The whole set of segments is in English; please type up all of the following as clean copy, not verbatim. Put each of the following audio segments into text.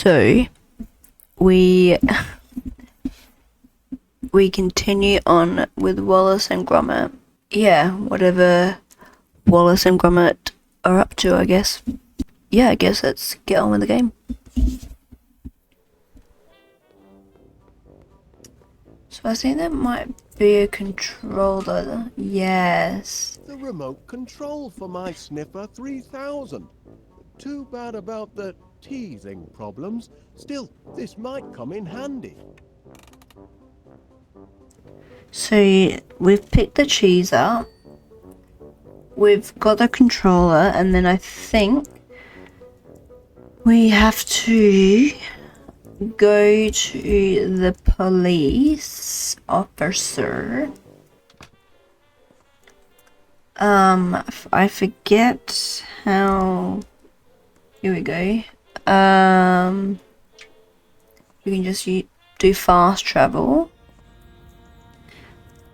So we continue on with Wallace and Gromit. Yeah, whatever Wallace and Gromit are up to, I guess. Yeah, I guess let's get on with the game. So I think there might be a controller. Yes. The remote control for my Sniffer 3000. Too bad about the teething problems. Still, this might come in handy. So we've picked the cheese up. We've got the controller, and then I think we have to go to the police officer. I forget how. Here we go. You can just do fast travel.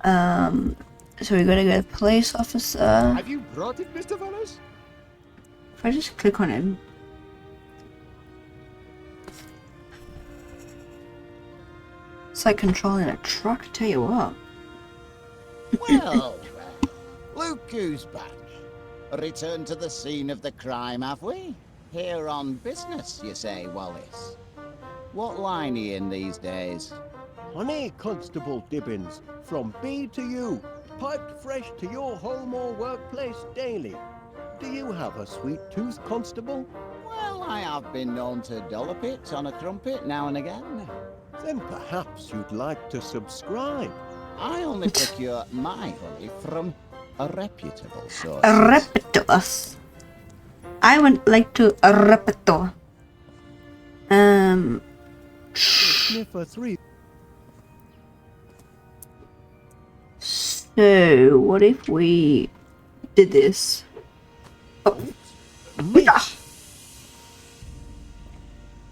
So we gotta go to the police officer. Have you brought it, Mr. Wallace? If I just click on him. It's like controlling a truck, I tell you what. Well, look who's back. Returned to the scene of the crime, have we? Here on business, you say, Wallace? What line are you in these days? Honey, Constable Dibbins, from B to U, piped fresh to your home or workplace daily. Do you have a sweet tooth, Constable? Well, I have been known to dollop it on a crumpet now and again. Then perhaps you'd like to subscribe. I only procure my honey from a reputable source. A reputous. I would like to a reputo. Sniffer 3. So what if we did this? Oh.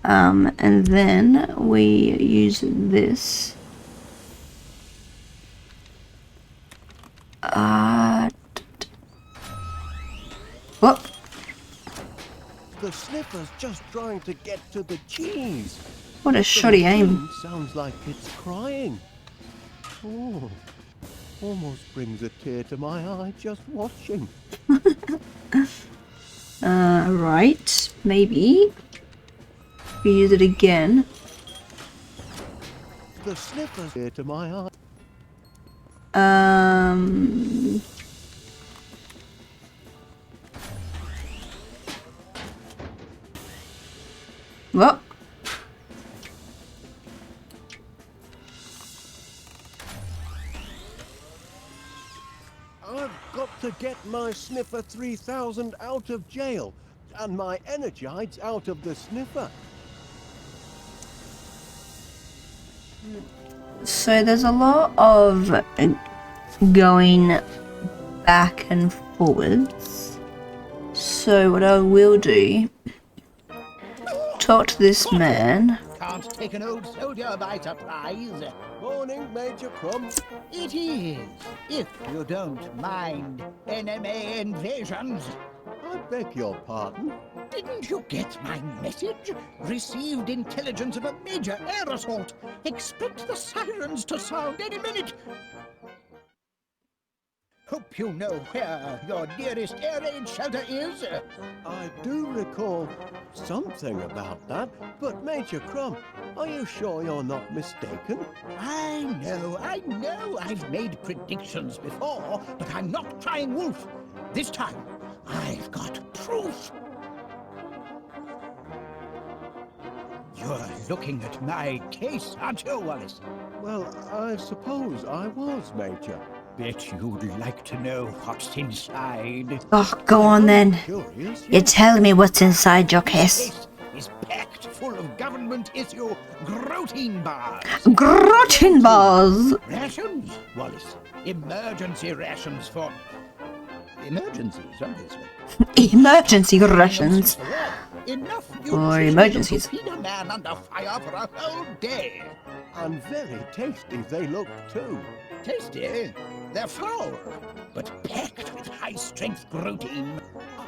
And then we use this. What? The Sniffer's just trying to get to the cheese. What a shoddy aim. Sounds like it's crying. Oh, almost brings a tear to my eye just watching. Right, maybe. We use it again. The Sniffer's tear to my eye. What? I've got to get my Sniffer 3000 out of jail and my Energides out of the Sniffer. So there's a lot of going back and forwards. So what I will do, talk to this man. Can't take an old soldier by surprise. Morning, Major Crumb. It is, if you don't mind enemy invasions. I beg your pardon. Didn't you get my message? Received intelligence of a major air assault. Expect the sirens to sound any minute. Hope you know where your nearest air raid shelter is. I do recall something about that, but Major Crumb, are you sure you're not mistaken? I know. I've made predictions before, but I'm not crying wolf. This time, I've got proof. You're looking at my case, aren't you, Wallace? Well, I suppose I was, Major. Bet you'd like to know what's inside. Oh, go on then. Curious, You tell me what's inside your case. This is packed full of government-issue protein bars. Grottin bars. Rations, Wallace. Emergency rations for... emergencies, obviously. Emergency rations. Enough Or emergencies. to keep a man under fire for a whole day. and very tasty they look too. Tasty? They're foul, but packed with high-strength protein.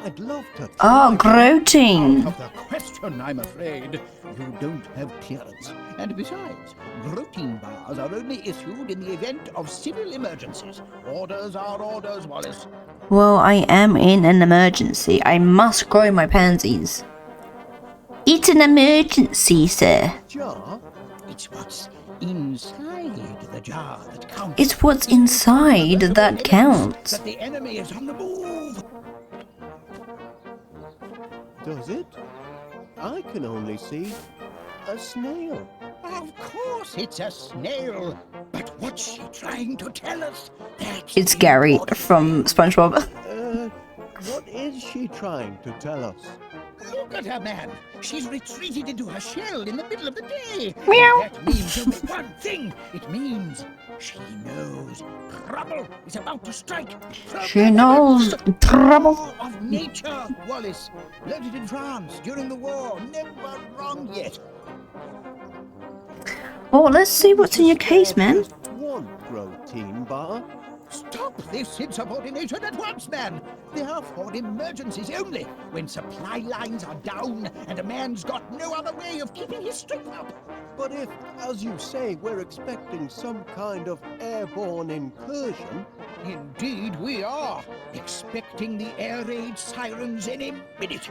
I'd love to Oh, try. gloating. Out of the question, I'm afraid. You don't have clearance. And besides, groating bars are only issued in the event of civil emergencies. Orders are orders, Wallace. Well, I am in an emergency. I must grow my pansies. It's an emergency, sir. Jar? It's what's inside the jar that counts. It's what's inside that counts. That the enemy is on the move. Does it? I can only see a snail. Of course it's a snail. But what's she trying to tell us? That's It's Gary important. from SpongeBob. What is she trying to tell us? Look at her, man. She's retreated into her shell in the middle of the day. Meow. And that means only one thing. It means she knows trouble is about to strike. From She the knows heavens. trouble. Law of nature, Wallace. Learned it in France during the war. Never wrong yet. Oh, let's see what's in your case, man. Just one protein bar. Stop this insubordination at once, man! They are for emergencies only, when supply lines are down and a man's got no other way of keeping his strength up. But if, as you say, we're expecting some kind of airborne incursion, Indeed we are, expecting the air raid sirens any minute.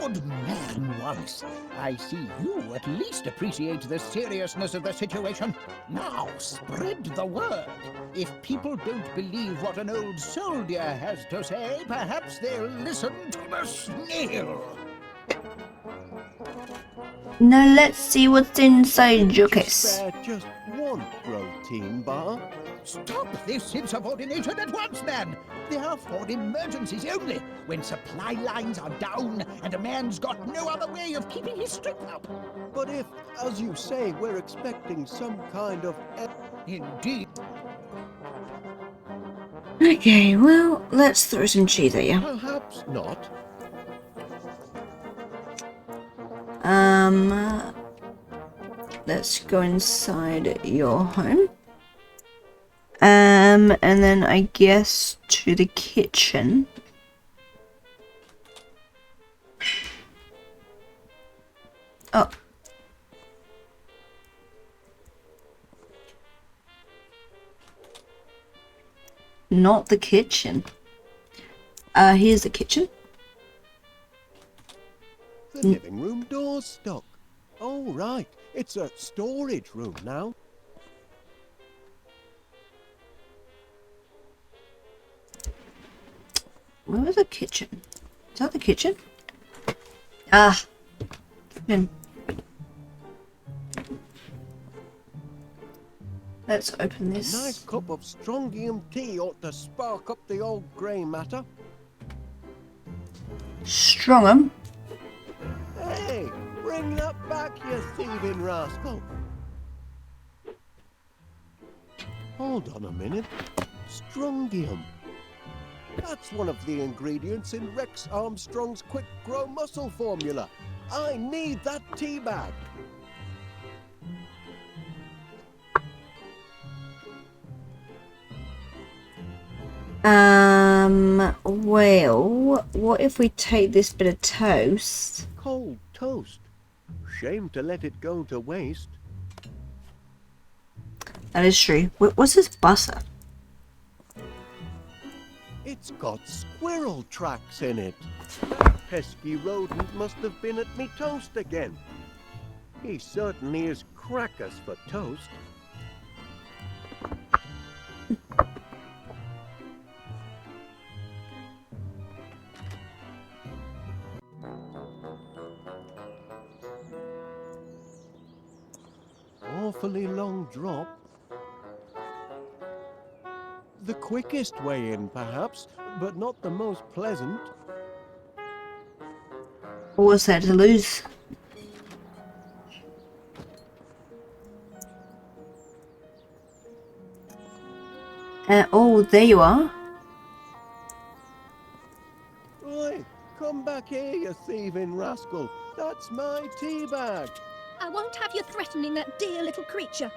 Good man, Wallace. I see you at least appreciate the seriousness of the situation. Now, spread the word. If people don't believe what an old soldier has to say, perhaps they'll listen to the snail. Now let's see what's inside your just case. spare just one protein bar. Stop this insubordination at once, man! They are for emergencies only, when supply lines are down and a man's got no other way of keeping his strength up. But if, as you say, we're expecting some kind of Indeed. Okay, well, let's throw some cheese at you. perhaps not. Let's go inside your home. And then I guess to the kitchen. Oh. Not the kitchen. Here's the kitchen. The living room door's stuck. Oh, right. It's a storage room now. Where was the kitchen? Is that the kitchen? Ah. Let's open A this. nice cup of strontium tea ought to spark up the old grey matter. Strong 'em. Hey, bring that back, you thieving rascal. Hold on a minute. Strontium. That's one of the ingredients in Rex Armstrong's Quick Grow Muscle formula. I need that tea bag. Well, what if we take this bit of toast? Cold toast. Shame to let it go to waste. That is true. What's this butter? It's got squirrel tracks in it. That pesky rodent must have been at me toast again. He certainly is crackers for toast. Awfully long drop. The quickest way in, perhaps, but not the most pleasant. What's there to lose? Oh, there you are. Oi, come back here, you thieving rascal. That's my tea bag. I won't have you threatening that dear little creature.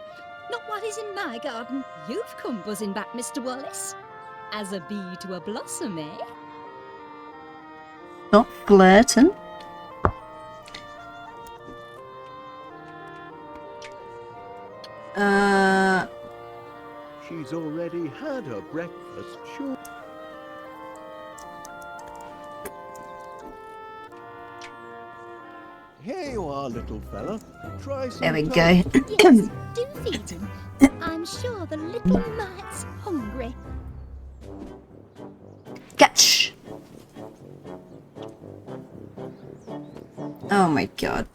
Not while he's in my garden. You've come buzzing back, Mr. Wallace. As a bee to a blossom, eh? Not flirting. She's already had her breakfast, sure. Here you are, little fella. Try some There we toast. go. Yes, do feed him. I'm sure the little mite's hungry. Catch. Oh my god.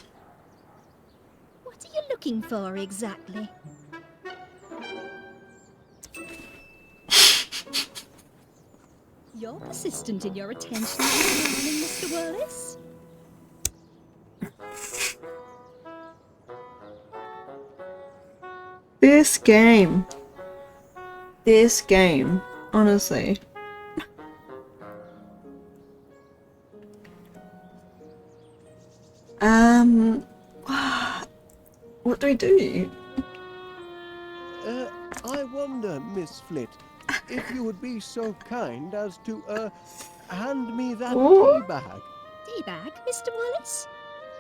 What are you looking for exactly? You're persistent in your attention this morning, Mr. Wallace. This game, honestly. What do we do? I wonder, Miss Flit, if you would be so kind as to, hand me that What? tea bag. Tea bag, Mr. Wallace?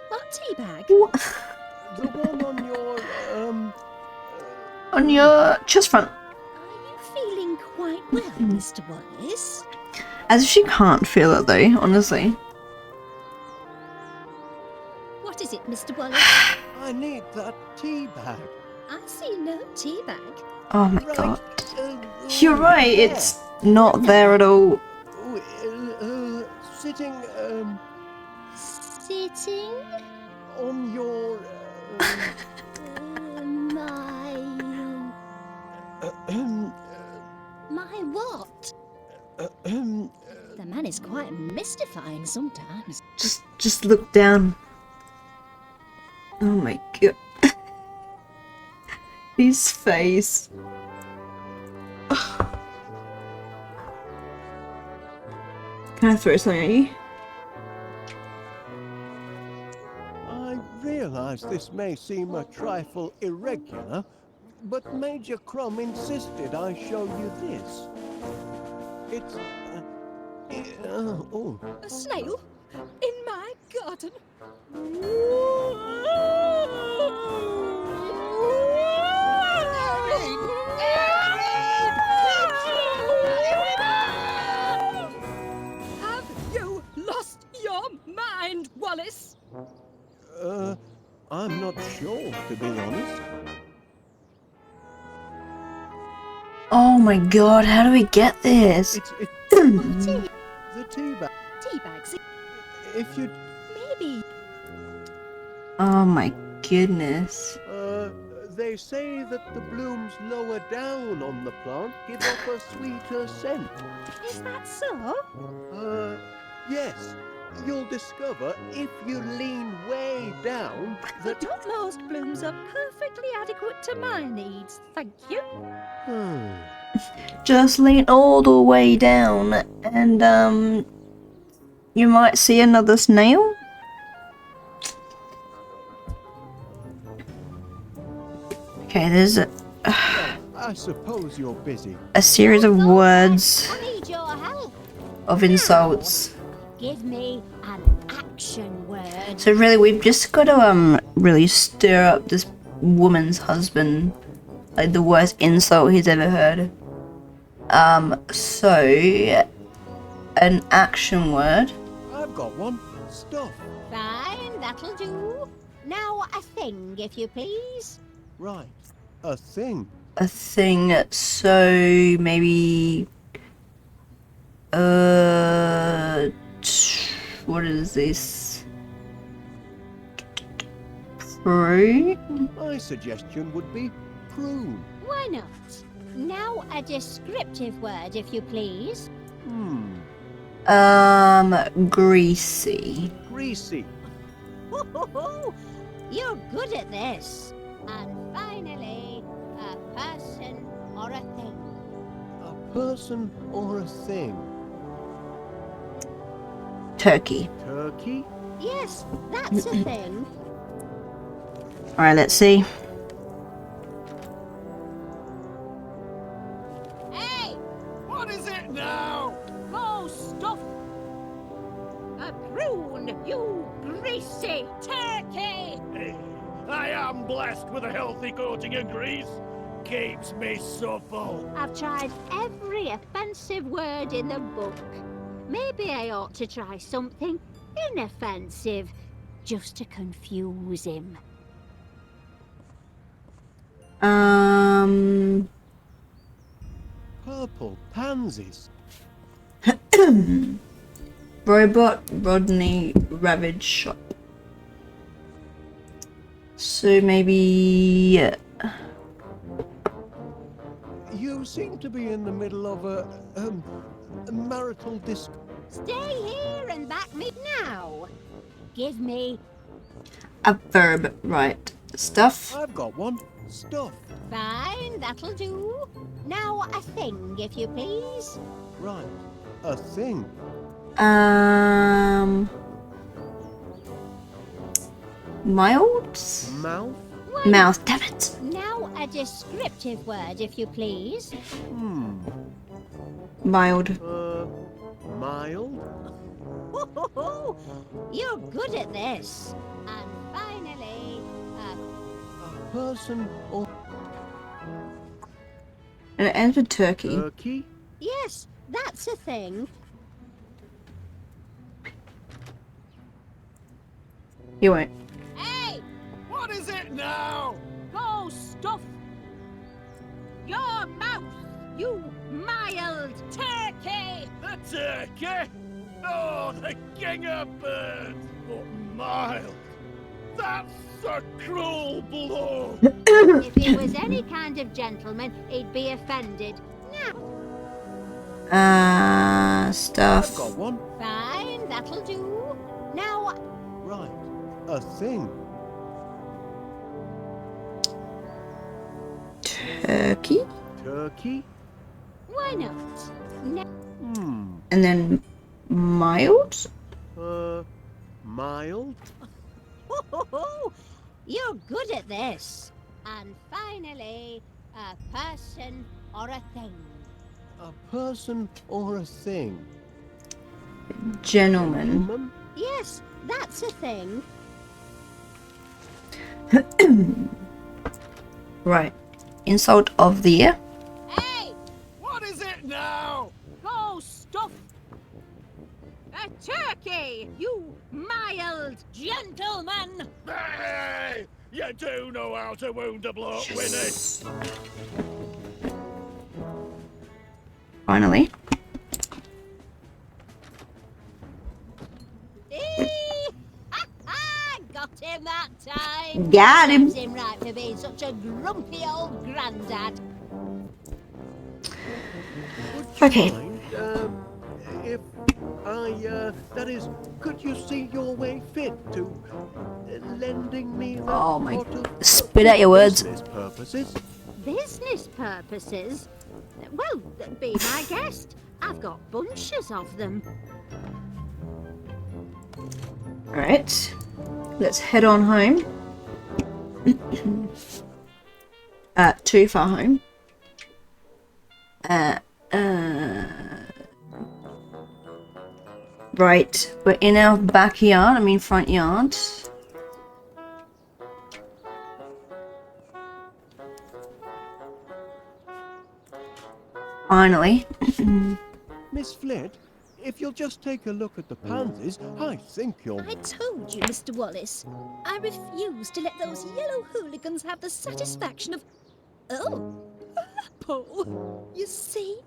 What tea bag? The one on your, On your chest front. Are you feeling quite well, Mr. Wallace? As if she can't feel it though, honestly. What is it, Mr. Wallace? I need that tea bag. I see no tea bag. Oh my Right, god. uh, You're right, there. it's not there at all. Sitting, Sitting? on your, My what? The man is quite mystifying sometimes. Just look down. Oh my god. His face. Can I throw something at you? I realize this may seem a trifle irregular, but Major Crumb insisted I show you this. It's, oh. A snail? In my garden? Have you lost your mind, Wallace? I'm not sure, to be honest. Oh my god, how do we get this? It's Tea, the tea bag. tea bags. If you, Maybe. Oh my goodness. they say that the blooms lower down on the plant give off a sweeter scent. Is that so? Yes. You'll discover if you lean way down that. But most blooms are perfectly adequate to my needs, thank you. Just lean all the way down and you might see another snail. Okay, there's I suppose you're busy. a series of words I need your help. of insults. Give me an action word. So really we've just got to really stir up this woman's husband. Like the worst insult he's ever heard. So an action word. I've got one. Stuff. Fine, that'll do. Now a thing, if you please. Right. A thing. A thing, so maybe what is this? Fruit? My suggestion would be prune. Why not? Now a descriptive word, if you please. Greasy. Greasy. You're good at this. And finally, a person or a thing. A person or a thing. Turkey. Turkey. Yes, that's a thing. Alright, let's see. Hey! What is it? down, you greasy turkey! Hey, I am blessed with a healthy coating of grease. Keeps me supple. I've tried every offensive word in the book. Maybe I ought to try something inoffensive, just to confuse him. Purple pansies. Robot Rodney Ravage Shop. So maybe You seem to be in the middle of a marital Stay here and back me now. Give me a verb, right? Stuff. I've got one. Stuff. fine, that'll do. Now a thing, if you please. Right. A thing. Mild? Mouth. Mouth, damn it. Now a descriptive word, if you please. Mild. Mild. You're good at this. And finally, A person or And it ends with turkey. turkey. yes, that's a thing. You won't. Hey, What is it now? go stuff your mouth, you mild turkey! The turkey? Oh, the king of birds! But mild. That's a cruel blow. If he was any kind of gentleman, he'd be offended. Now, I've Stuff. got one. fine, that'll do. Now, Right. A thing. Turkey. Turkey. why not? Now, And then mild? Mild. you're good at this. And finally, a person or a thing. A person or a thing. Gentleman. Human. Yes, that's a thing. Right. Insult of the year. Hey, What is it now? go stuff a turkey, you mild gentleman! Hey, you do know how to wound a bloke with it. Finally. Got him that time. Got him. Serves him right for being such a grumpy old grandad. Okay. Mind, if I, that is, could you see your way fit to lending me that Oh my- pot of spit out your words. business purposes? Business purposes? Well, be my guest. I've got bunches of them. Alright. Let's head on home. Too far home. Right. We're in our backyard, I mean front yard. Finally. Miss Flint, if you'll just take a look at the pansies, I think you'll... I told you, Mr. Wallace. I refuse to let those yellow hooligans have the satisfaction of... Oh, apple. You see?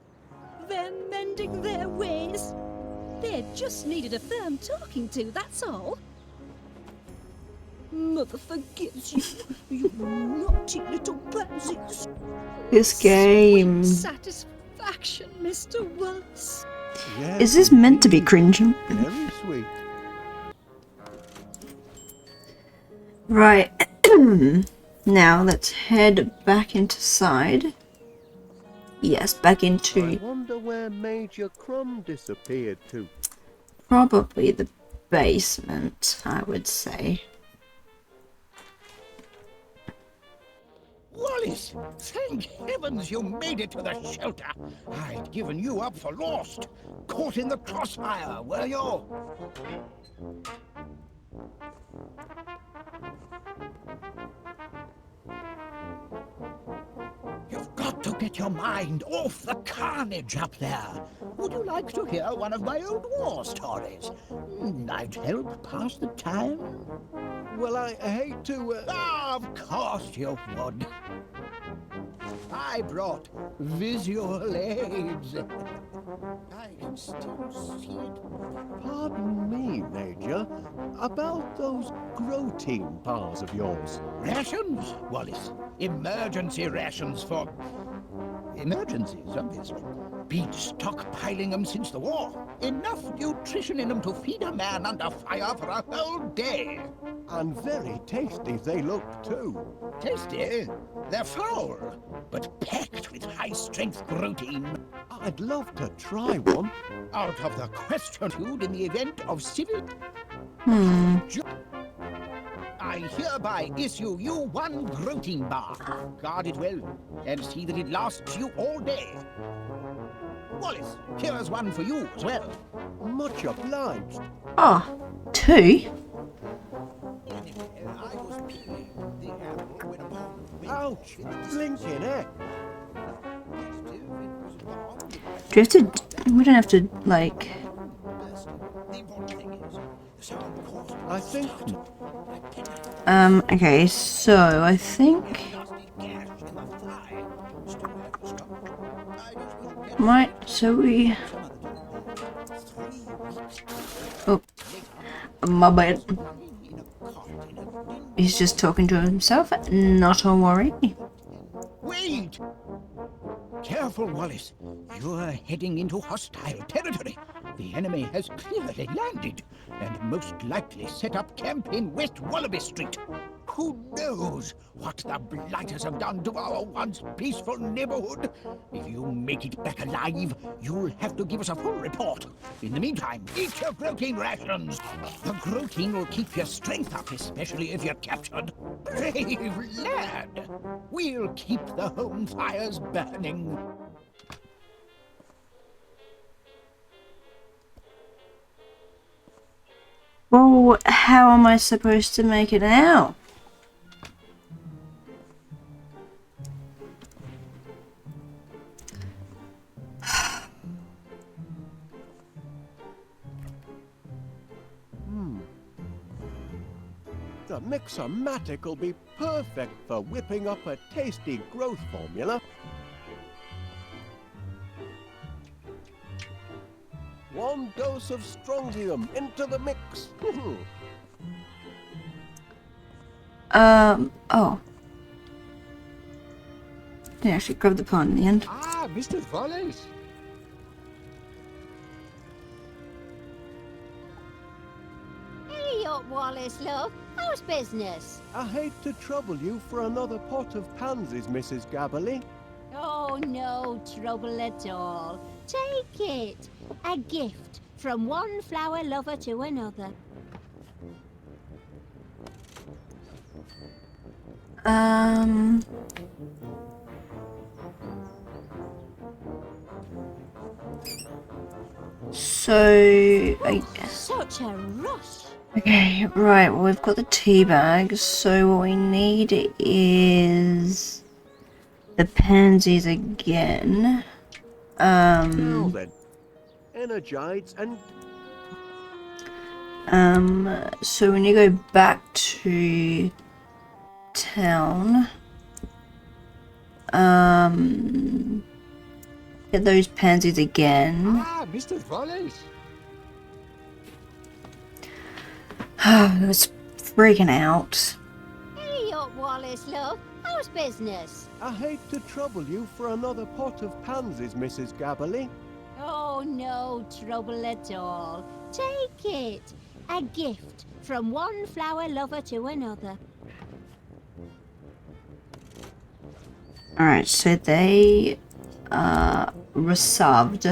They're mending their ways. They just needed a firm talking to, that's all. Mother forgives you, you naughty little pansies. This game. Satisfaction, Mr. Wallace. Yes, Is this meant to be cringy? very sweet. Right. Now let's head back inside. Yes, back I into wonder where Major Crumb disappeared to. probably the basement, I would say. Wallace, thank heavens you made it to the shelter. I'd given you up for lost. Caught in the crossfire, were you? You've got to get your mind off the carnage up there. Would you like to hear one of my old war stories? I'd help pass the time. Well, I hate to... Of course you would. I brought visual aids. I can still see it. Pardon me, Major. About those protein bars of yours. Rations, Wallace. Emergency rations for... emergencies, obviously. Been stockpiling them since the war. Enough nutrition in them to feed a man under fire for a whole day. And very tasty they look, too. Tasty? They're foul, but packed with high-strength protein. I'd love to try one. Out of the question, in the event of civil... I hereby issue you one protein bar. Guard it well, and see that it lasts you all day. Wallace, here's one for you as well. Much obliged. Oh, 2? I was peeling the apple when a bomb went Ouch! Blinking heck! Do you have to... We don't have to, like... The important thing is, the sound caused I think... Okay, so I think... Right, so we... Oh, my bad. He's just talking to himself, not a worry. Wait! Careful, Wallace. You're heading into hostile territory. The enemy has clearly landed, and most likely set up camp in West Wallaby Street. Who knows what the Blighters have done to our once peaceful neighborhood? If you make it back alive, you'll have to give us a full report. In the meantime, eat your protein rations. The protein will keep your strength up, especially if you're captured. Brave lad! We'll keep the home fires burning. Well, how am I supposed to make it now? The Mixomatic will be perfect for whipping up a tasty growth formula. One dose of strontium into the mix. Oh. Didn't actually grab the pawn in the end. Ah, Mr. Wallace. Hey up, Wallace, love. How's business? I hate to trouble you for another pot of pansies, Mrs. Gabberly. Oh, no trouble at all. Take it. A gift from one flower lover to another. So, Such a rush. okay, right, well, we've got the tea bags, so what we need is the pansies again. Now then, energize and So we need to go back to town. Get those pansies again. Ah, Mr. Wallace. I was freaking out. Hey up, Wallace, love. How's business? I hate to trouble you for another pot of pansies, Mrs. Gabberly. Oh, no trouble at all. Take it. A gift from one flower lover to another. Alright, so they are reserved.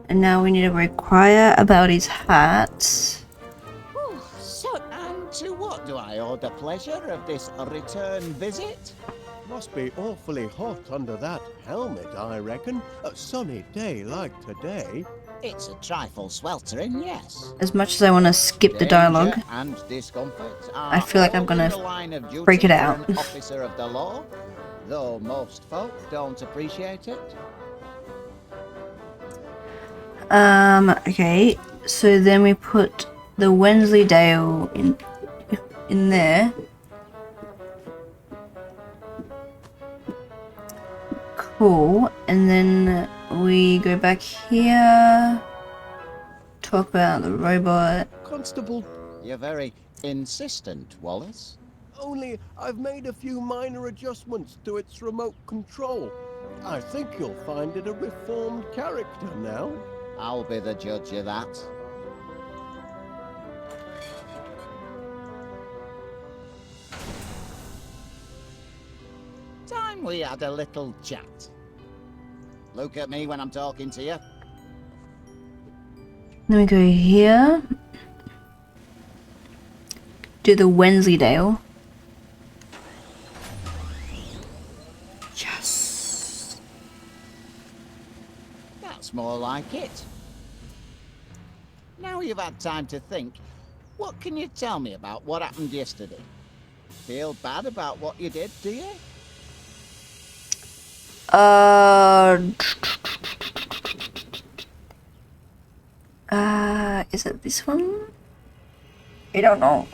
And now we need to inquire about his hat. And to what do I owe the pleasure of this return visit? Must be awfully hot under that helmet, I reckon. A sunny day like today. It's a trifle sweltering, yes. As much as I want to skip the dialogue, Danger and discomfort I are feel like I'm all gonna in the line of duty freak it for out. an officer of the law, though most folk don't appreciate it. Okay, so then we put the Wensleydale in there. Cool, and then we go back here, talk about the robot. Constable, You're very insistent, Wallace. only I've made a few minor adjustments to its remote control. I think you'll find it a reformed character now. I'll be the judge of that. Time we had a little chat. Look at me when I'm talking to you. Then we go here, do the Wensleydale. Yes. That's more like it. Now you've had time to think, what can you tell me about what happened yesterday? Feel bad about what you did, do you? Is it this one? I don't know.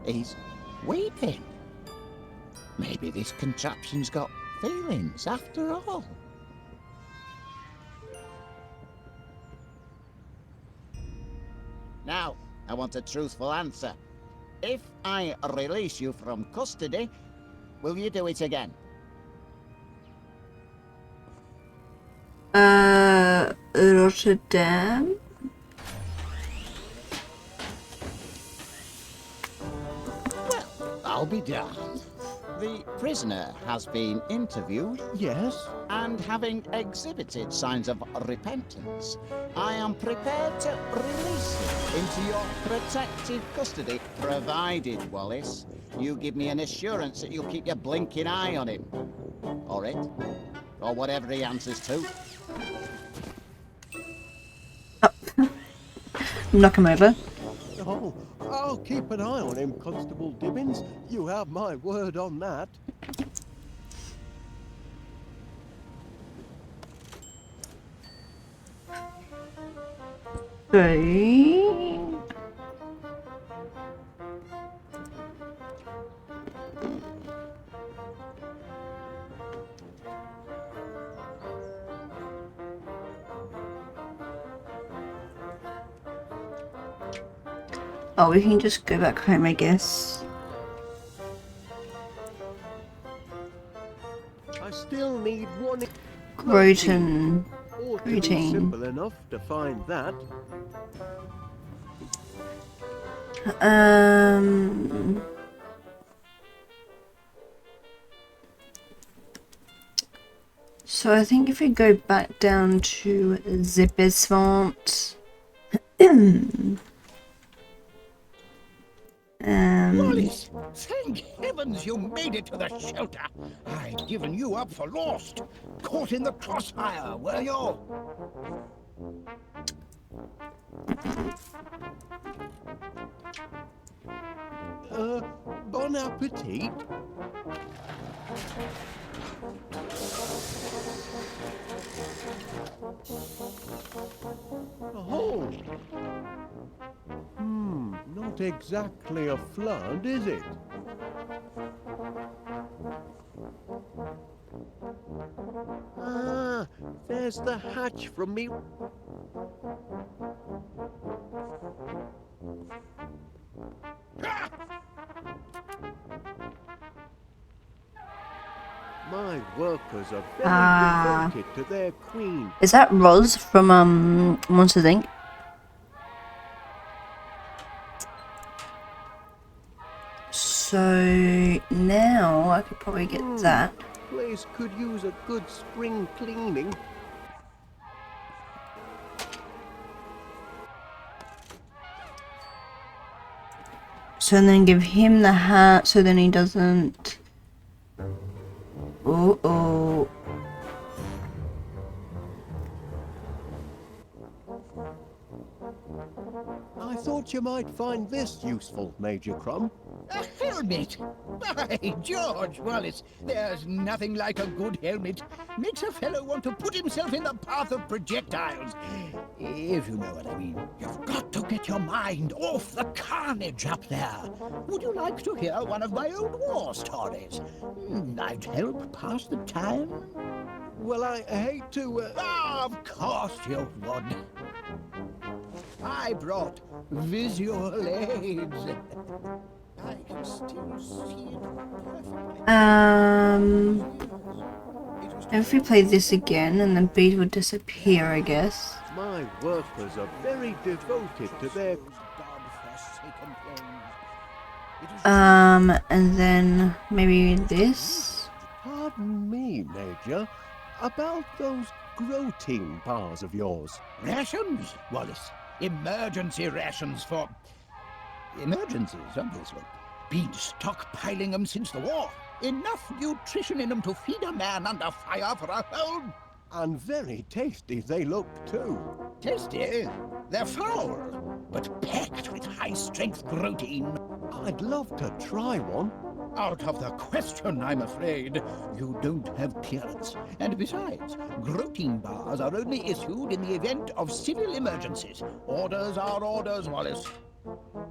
He's weeping. Maybe this contraption's got feelings after all. Now, I want a truthful answer. If I release you from custody, will you do it again? Rotterdam? Well, I'll be damned. The prisoner has been interviewed, Yes? and having exhibited signs of repentance, I am prepared to release him into your protective custody, provided, Wallace, you give me an assurance that you'll keep your blinking eye on him. Or it. Or whatever he answers to. Knock him over. Oh, I'll keep an eye on him, Constable Dibbins. You have my word on that. Okay. Oh, we can just go back home, I guess. I still need one. Groton. Ought to be Routine. simple enough to find that. So I think if we go back down to Zippersfont, Wallace, thank heavens you made it to the shelter. I'd given you up for lost. Caught in the crossfire, were you? Bon appetit. Oh. Not exactly a flood, is it? Ah, there's the hatch from me. My workers are very devoted to their queen. is that Roz from Monsters Inc? So now I could probably get that. Place could use a good spring cleaning. So then give him the hat so then he doesn't Uh-oh. I thought you might find this useful, Major Crumb. A helmet! By George, Wallace, there's nothing like a good helmet. Makes a fellow want to put himself in the path of projectiles. If you know what I mean. You've got to get your mind off the carnage up there. Would you like to hear one of my old war stories? I'd help pass the time. Well, I hate to, Of course you would. I brought visual aids. I can still see it perfectly. If we play this again and the beat would disappear, I guess. My workers are very devoted to their... And then maybe this? Pardon me, Major. About those protein bars of yours. Rations, Wallace. Emergency rations for... emergencies, obviously. Been stockpiling them since the war. Enough nutrition in them to feed a man under fire for a whole... And very tasty they look, too. Tasty? They're foul, but packed with high-strength protein. I'd love to try one. Out of the question, I'm afraid. You don't have clearance. And besides, protein bars are only issued in the event of civil emergencies. Orders are orders, Wallace.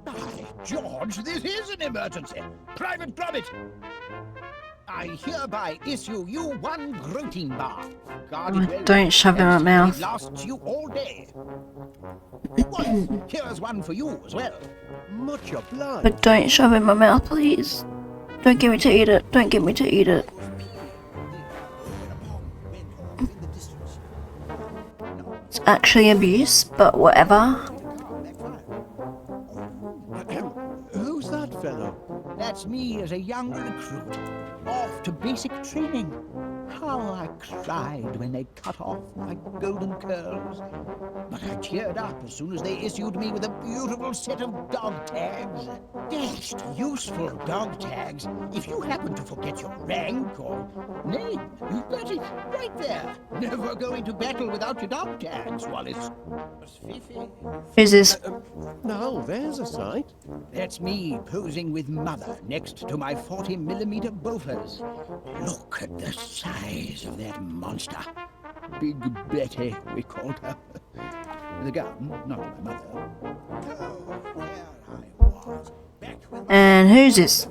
By George, this is an emergency! Private Gromit! I hereby issue you one protein bar. Guard it well. Don't shove it in my mouth. It lasts you all day. Wallace, here's one for you as well. Much obliged. But don't shove it in my mouth, please. Don't get me to eat it. Don't get me to eat it. It's actually abuse, but whatever. Who's that fellow? That's me as a young recruit, off to basic training. How I cried when they cut off my golden curls. But I cheered up as soon as they issued me with a beautiful set of dog tags. Dashed useful dog tags. If you happen to forget your rank or name, you've got it right there. Never going to battle without your dog tags, Wallace. Who's this? Now, there's a sight. That's me posing with Mother next to my 40mm Bofors. Look at the size of that monster. Big Betty, we called her. The gun, not my mother. Oh, where I was. Back when And who's this?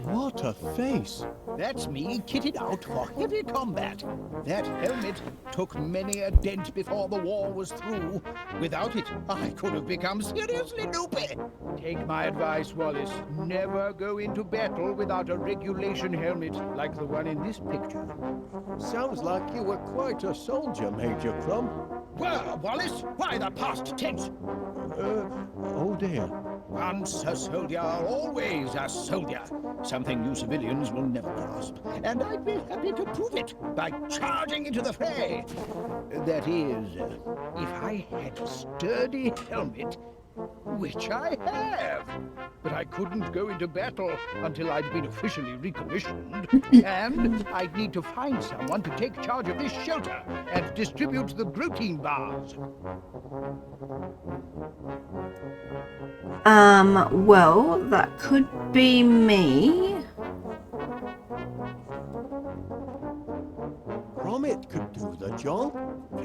What a face. That's me kitted out for heavy combat. That helmet took many a dent before the war was through. Without it, I could have become seriously loopy. Take my advice, Wallace. Never go into battle without a regulation helmet like the one in this picture. Sounds like you were quite a soldier, Major Crumb. Well, Wallace, why the past tense? Oh dear. Once a soldier, always a soldier. Something you civilians will never grasp. And I'd be happy to prove it by charging into the fray. That is, if I had a sturdy helmet, which I have. But I couldn't go into battle until I'd been officially recommissioned. And I'd need to find someone to take charge of this shelter and distribute the protein bars. Well, that could be me. Gromit could do the job.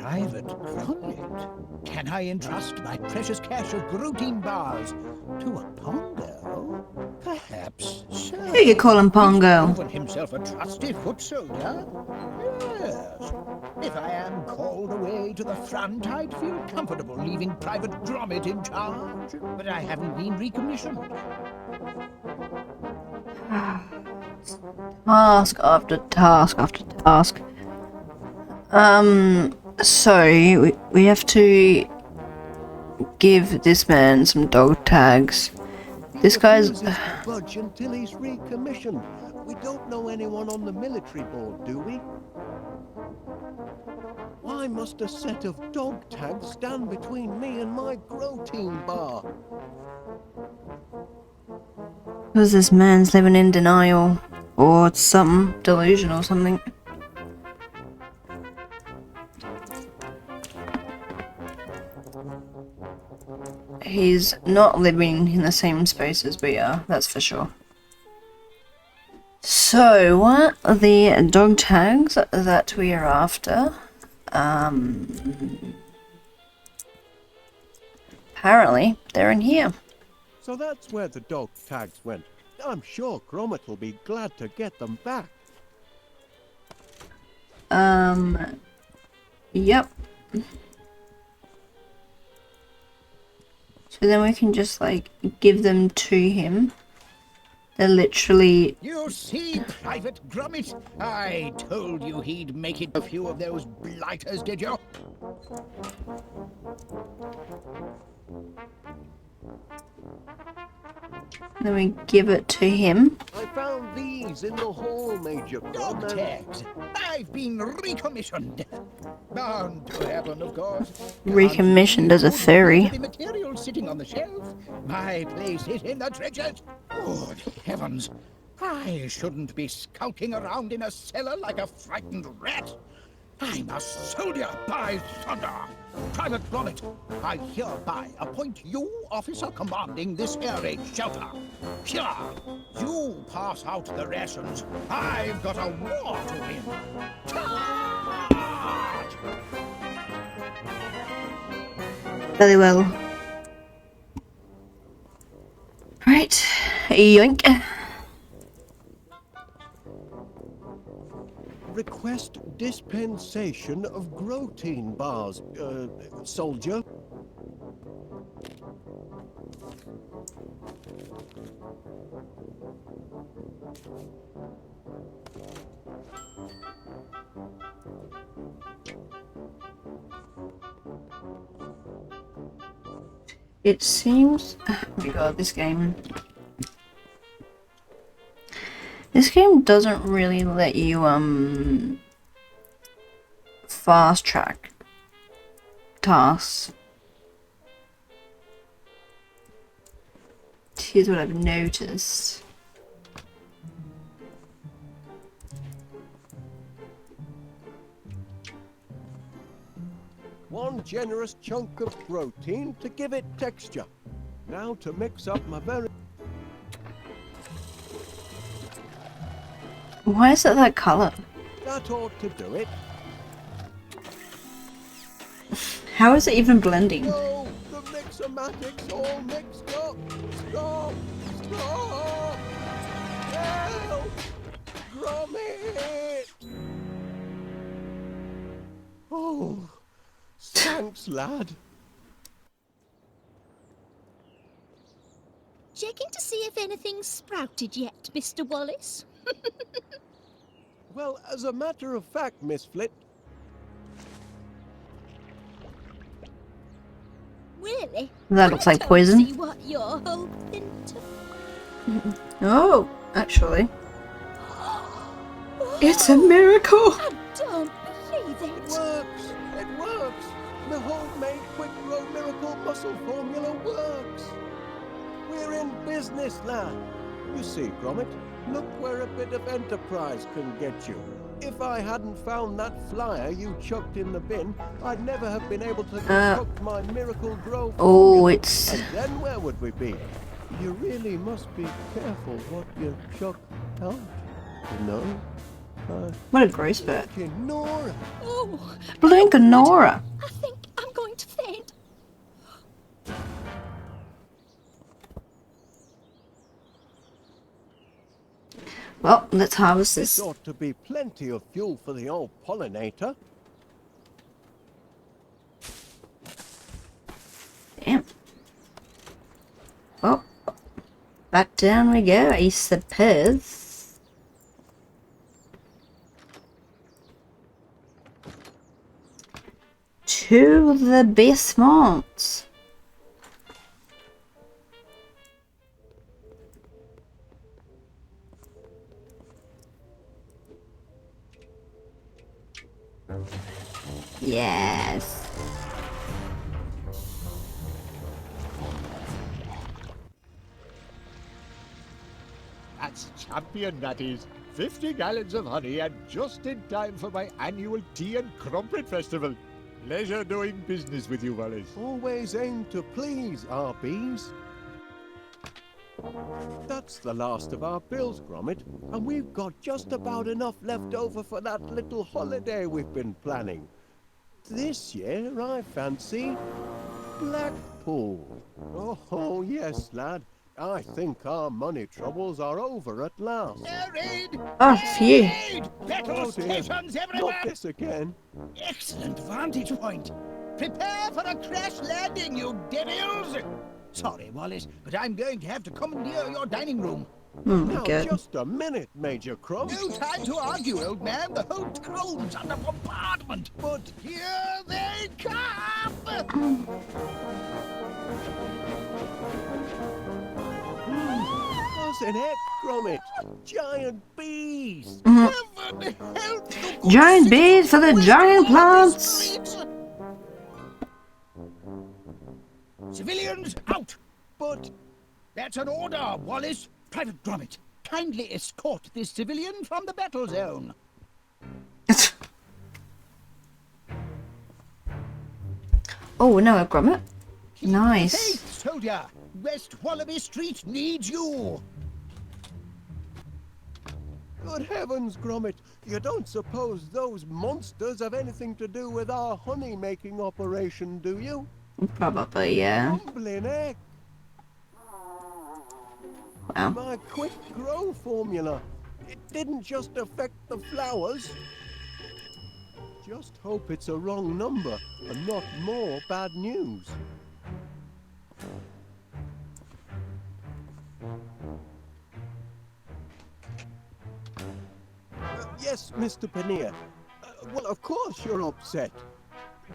Private Gromit? Can I entrust my precious cache of protein bars to a Pongo? Perhaps so. Who you calling Pongo? He's proven himself a trusty foot soldier. Yes. If I am called away to the front, I'd feel comfortable leaving Private Gromit in charge. But I haven't been recommissioned. Task after task after task. So we have to give this man some dog tags. This guy's Refuses to budge until he's recommissioned. We don't know anyone on the military board, do we? Why must a set of dog tags stand between me and my protein bar? because this man's living in denial. Or it's some delusion or something. He's not living in the same space as we are, that's for sure. So, what are the dog tags that we are after? Apparently, they're in here. So that's where the dog tags went. I'm sure Gromit will be glad to get them back. Yep. So then we can just, like, give them to him. They're literally... You see, Private Gromit? I told you he'd make it a few of those blighters, did you? Then we give it to him. I found these in the hall, Major Dog Gromit. tags. I've been recommissioned. Bound to heaven, of course. Recommissioned as a furry. The material sitting on the shelf. My place is in the trenches. Good heavens. I shouldn't be skulking around in a cellar like a frightened rat. I'm a soldier, by thunder! Private Gromit, I hereby appoint you officer commanding this air raid shelter. Here, you pass out the rations. I've got a war to win. Charge! Very well. Right, yoink. Request dispensation of protein bars, soldier. It seems... Oh my god, this game... This game doesn't really let you, fast track tasks. Here's what I've noticed. One generous chunk of protein to give it texture. Now to mix up my very... Why is it that colour? That ought to do it. How is it even blending? No, the mixomatic's all mixed up. Stop! Stop! Help! Gromit! Oh, thanks, lad. Checking to see if anything's sprouted yet, Mr. Wallace. Well, as a matter of fact, Miss Flit, Really? That looks like I don't poison. see what you're hoping to... Oh, actually. It's a miracle! I don't believe it it. works! It works! The homemade quick grow miracle muscle formula works! We're in business now. You see, Gromit, look where a bit of enterprise can get you. If I hadn't found that flyer you chucked in the bin, I'd never have been able to cook my miracle grow formula. it's... And then where would we be? You really must be careful what you chuck out, you know? What a gross bird. Nora! Oh, Blink and Nora. I think I'm going to faint. Well, let's harvest This this. ought to be plenty of fuel for the old pollinator. Damn. Well, back down we go, I suppose. To the basements. Yes. That's champion, that is. 50 gallons of honey, and just in time for my annual tea and crumpet festival. Pleasure doing business with you, Wallace. Always aim to please our bees. That's the last of our bills, Gromit, and we've got just about enough left over for that little holiday we've been planning. This year, I fancy Blackpool. Oh, yes, lad. I think our money troubles are over at last. Air raid! Oh, phew. Air raid! Battle Oh, dear. stations everywhere! Not this again. Excellent vantage point. Prepare for a crash landing, you devils! Sorry, Wallace, but I'm going to have to commandeer your dining room. Oh my Now, god. just a minute, Major Crumb. No time to argue, old man. The whole throne's under bombardment. But here they come! Wasn't it, Gromit? Giant bees! Heaven help the good Giant bees for the citizens giant wasting on the plants! streets. Civilians, out! But That's an order, Wallace. Private Gromit, kindly escort this civilian from the battle zone. Oh, no, a Gromit. Keep the Nice. faith, soldier. West Wallaby Street needs you. good heavens, Gromit, you don't suppose those monsters have anything to do with our honey-making operation, do you? Probably, yeah. Humbling heck. Wow. My quick grow formula. It didn't just affect the flowers. Just hope it's a wrong number and not more bad news. Yes, Mr. Paneer. Well, of course you're upset.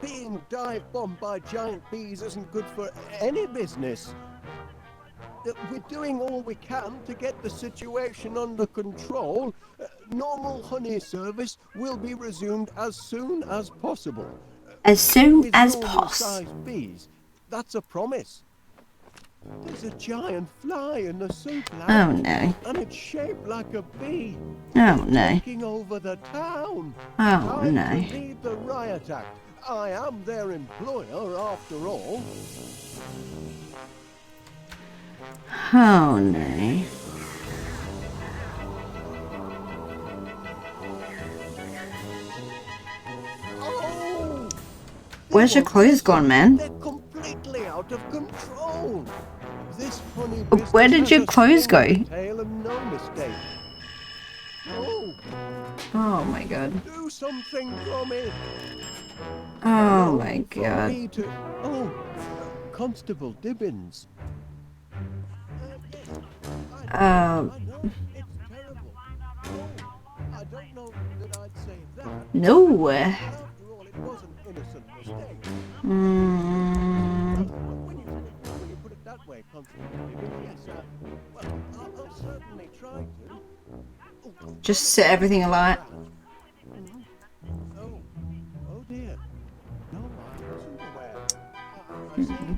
Being dive-bombed by giant bees isn't good for any business. We're doing all we can to get the situation under control. Normal honey service will be resumed as soon as possible. As soon With as normal possible. sized bees, that's a promise. There's a giant fly in the soup, lad, Oh no. and it's shaped like a bee, Oh no. taking over the town. Oh Time no. to lead the riot act. I am their employer, after all. Oh no. Oh! Where's your clothes gone, man? They're completely out of control. This honey Where business did your has a clothes go? swollen tail and no mistake. Oh, Oh my god. do something, Gromit. Oh my For god. me to... Oh, Constable Dibbins. Yes, I know, it's terrible. Oh, I don't know that I'd say that. No. After all, it was an innocent mistake. Mm, When you put it that way, Constable Dibbins, yes, well, I'll certainly try to. Oh, just set everything alight. Oh, oh dear. No, I wasn't aware. I see.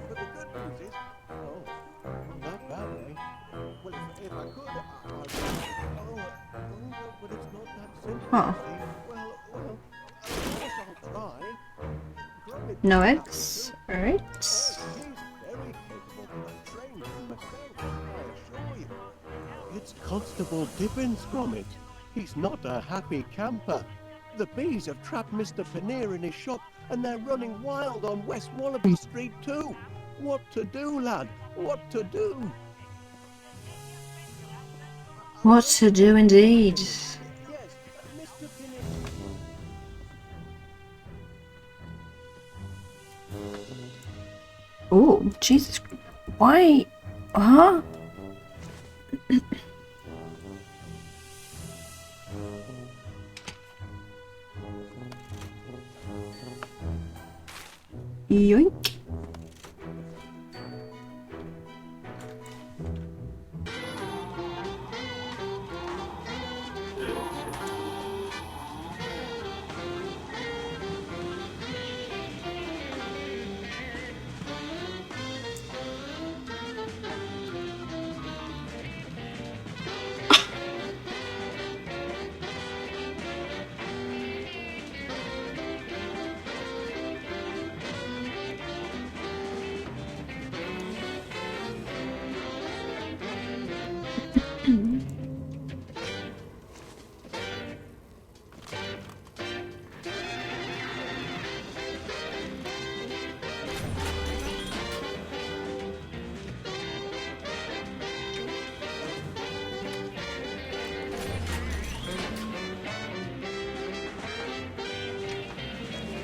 But the good news is, oh, not that bad, eh? Well, if I could, I would. But it's not that simple. Huh. See? Well, of course I'll try. Gromit No did that eggs. too. Alright. He's very capable and trained himself, I assure you. It's Constable Dibbins, Gromit. He's not a happy camper. The bees have trapped Mr. Paneer in his shop, and they're running wild on West Wallaby Street too. What to do, lad? What to do? What to do indeed. Yes, Mr. Paneer. Oh, Jesus. Why? Huh? Yoink.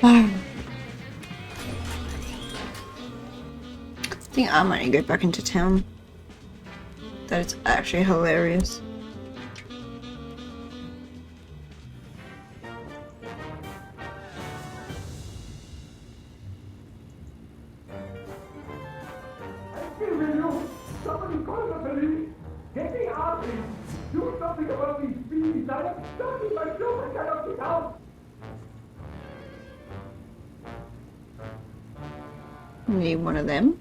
I think I might go back into town. That is actually hilarious. Somebody call the police! Get me out of here! Do something about these bees! I am stuck in my room! I cannot get out! Need one of them.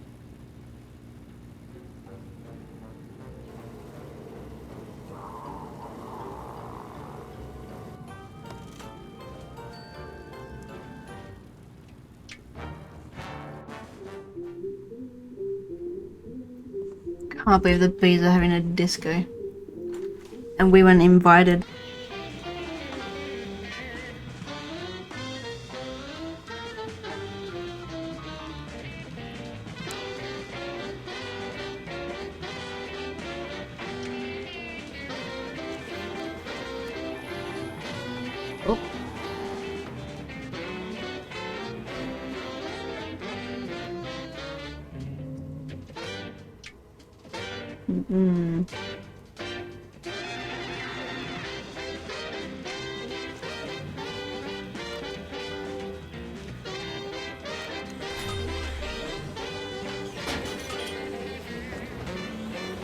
Can't believe the bees are having a disco. And we weren't invited. Oh.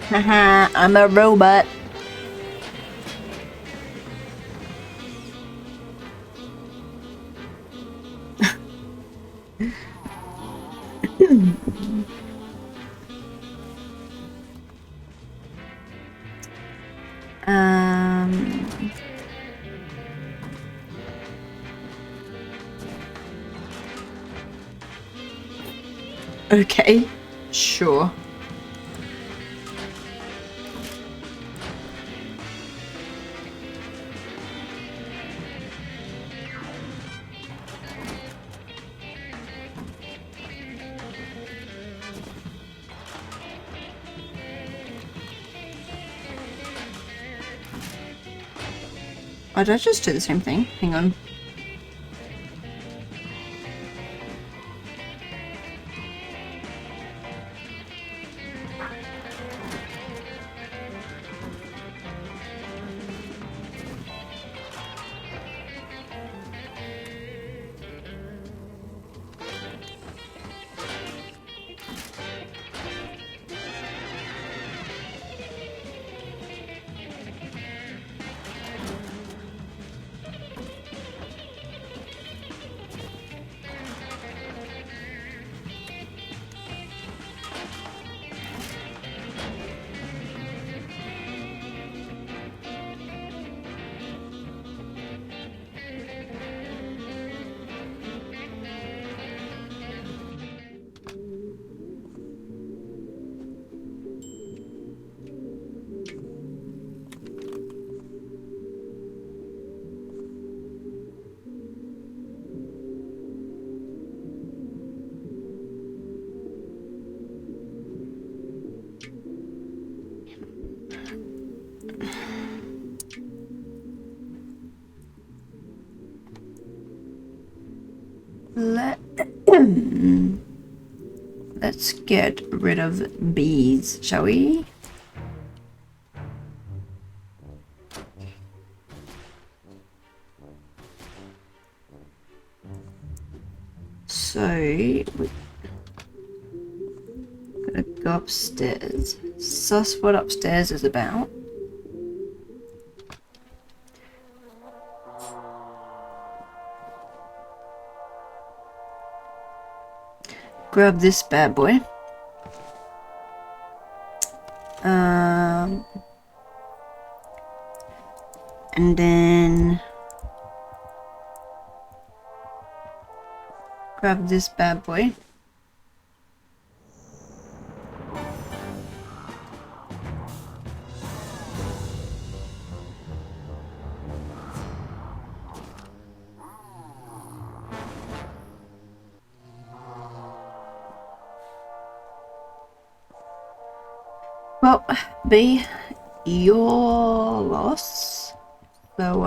Haha, I'm a robot. Okay, sure. Oh, did I just do the same thing? Hang on. Let's get rid of bees, shall we? So, we're gonna go upstairs. Suss what upstairs is about. Grab this bad boy. And then grab this bad boy. Well, B, your loss. So,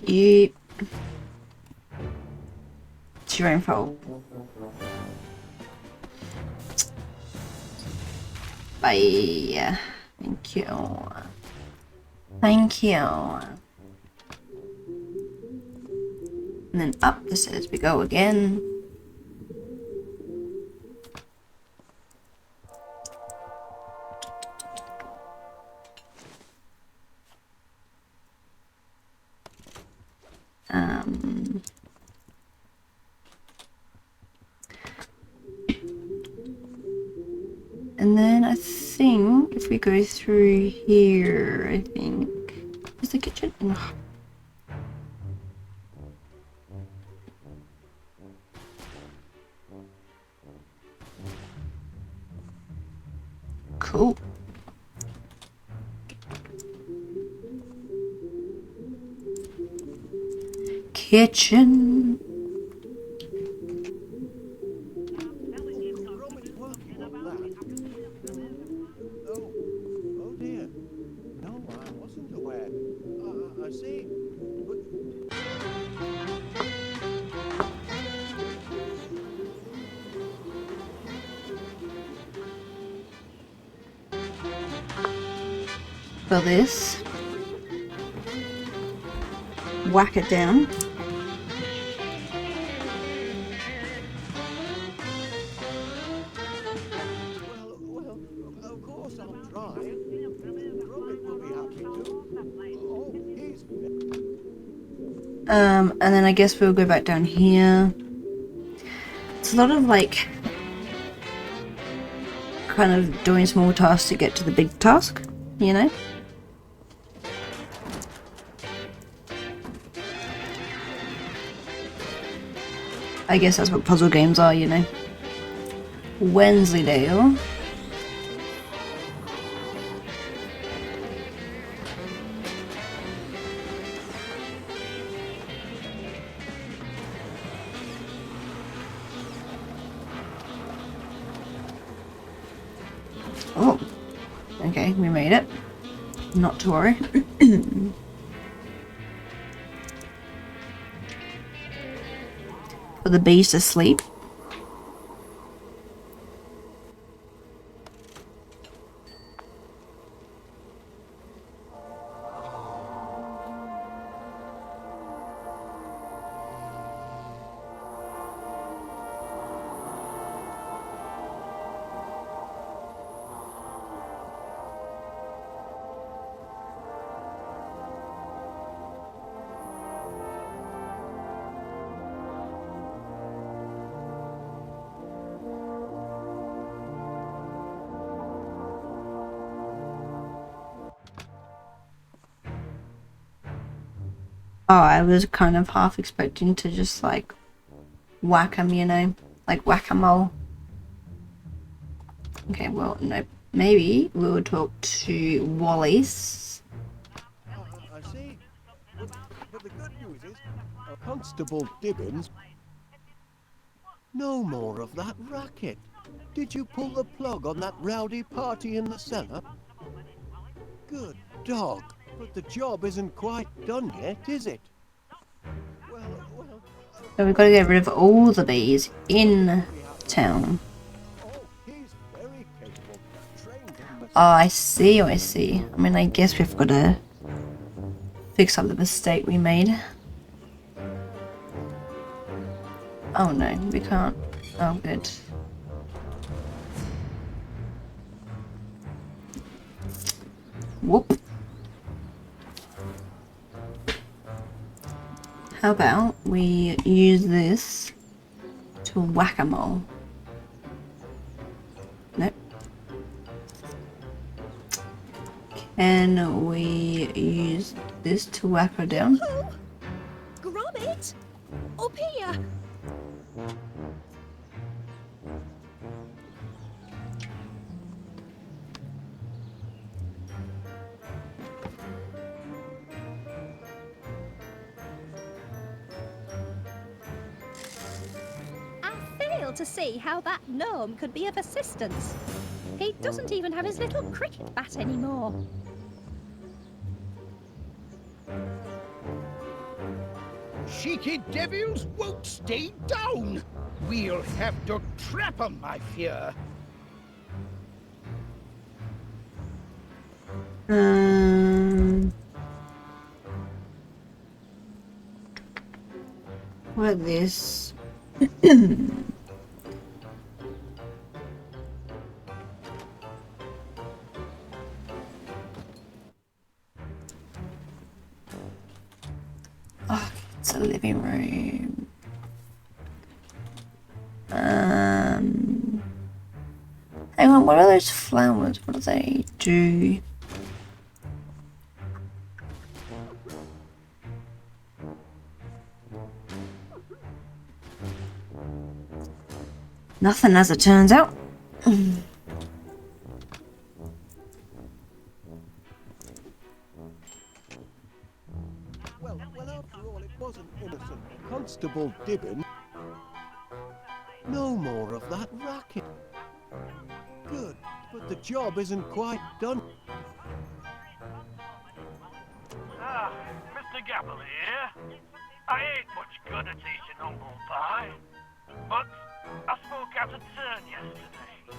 It's your own fault. Bye. Thank you. Thank you. And then up the stairs we go again. And then I think if we go through here, I think is the kitchen. Ugh. Cool. Kitchen. Gromit working on that. Oh dear. No, I wasn't aware. I see. But For this. Whack it down. well, of course I'll try. Gromit will be happy to. Oh, he's And then I guess we'll go back down here. It's a lot of like kind of doing small tasks to get to the big task, you know? I guess that's what puzzle games are, you know? Wensleydale. Oh, okay, we made it. Not to worry. Put the bees to sleep. Oh, I was kind of half expecting to just like whack 'em, you know, like whack-a-mole. Okay, well, no, maybe we'll talk to Wallace. I see. But the good news is, Constable Dibbins. No more of that racket. Did you pull the plug on that rowdy party in the cellar? Good dog. But the job isn't quite done yet, is it? Well, So we've got to get rid of all the bees in town. oh, he's very capable. Trained in the Oh, I see, I see. I mean, I guess we've got to fix up the mistake we made. Oh no, we can't. Oh, good. Whoop. How about we use this to whack-a-mole? Nope. Can we use this to whack her down? Oh, Gromit! Up here! To see how that gnome could be of assistance. He doesn't even have his little cricket bat anymore. cheeky devils won't stay down. We'll have to trap 'em, I fear. What this? Oh, it's a living room. Hang on, what are those flowers? What do they do? Nothing, as it turns out. Well, after all, it wasn't innocent. Constable Dibbin. No more of that racket. Good, but the job isn't quite done. Ah, Mr. Gabble here. I ain't much good at eating humble pie, but I spoke out of turn yesterday.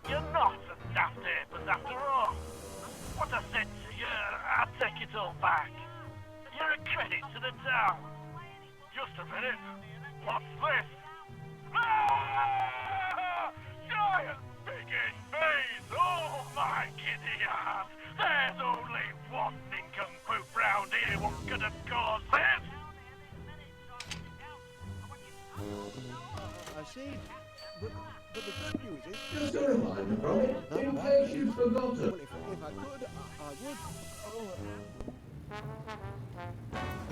You're not a daft apers after all. What I said to you, I take it all back. You're a credit to the town. Just a minute. What's this? Ah! Giant big-ish bees! Oh my giddy ass! There's only one nincompoop round here what could have caused this! I see. But the good news is... Just a reminder, Gromit, in case you've forgotten. Well, if I could, I would.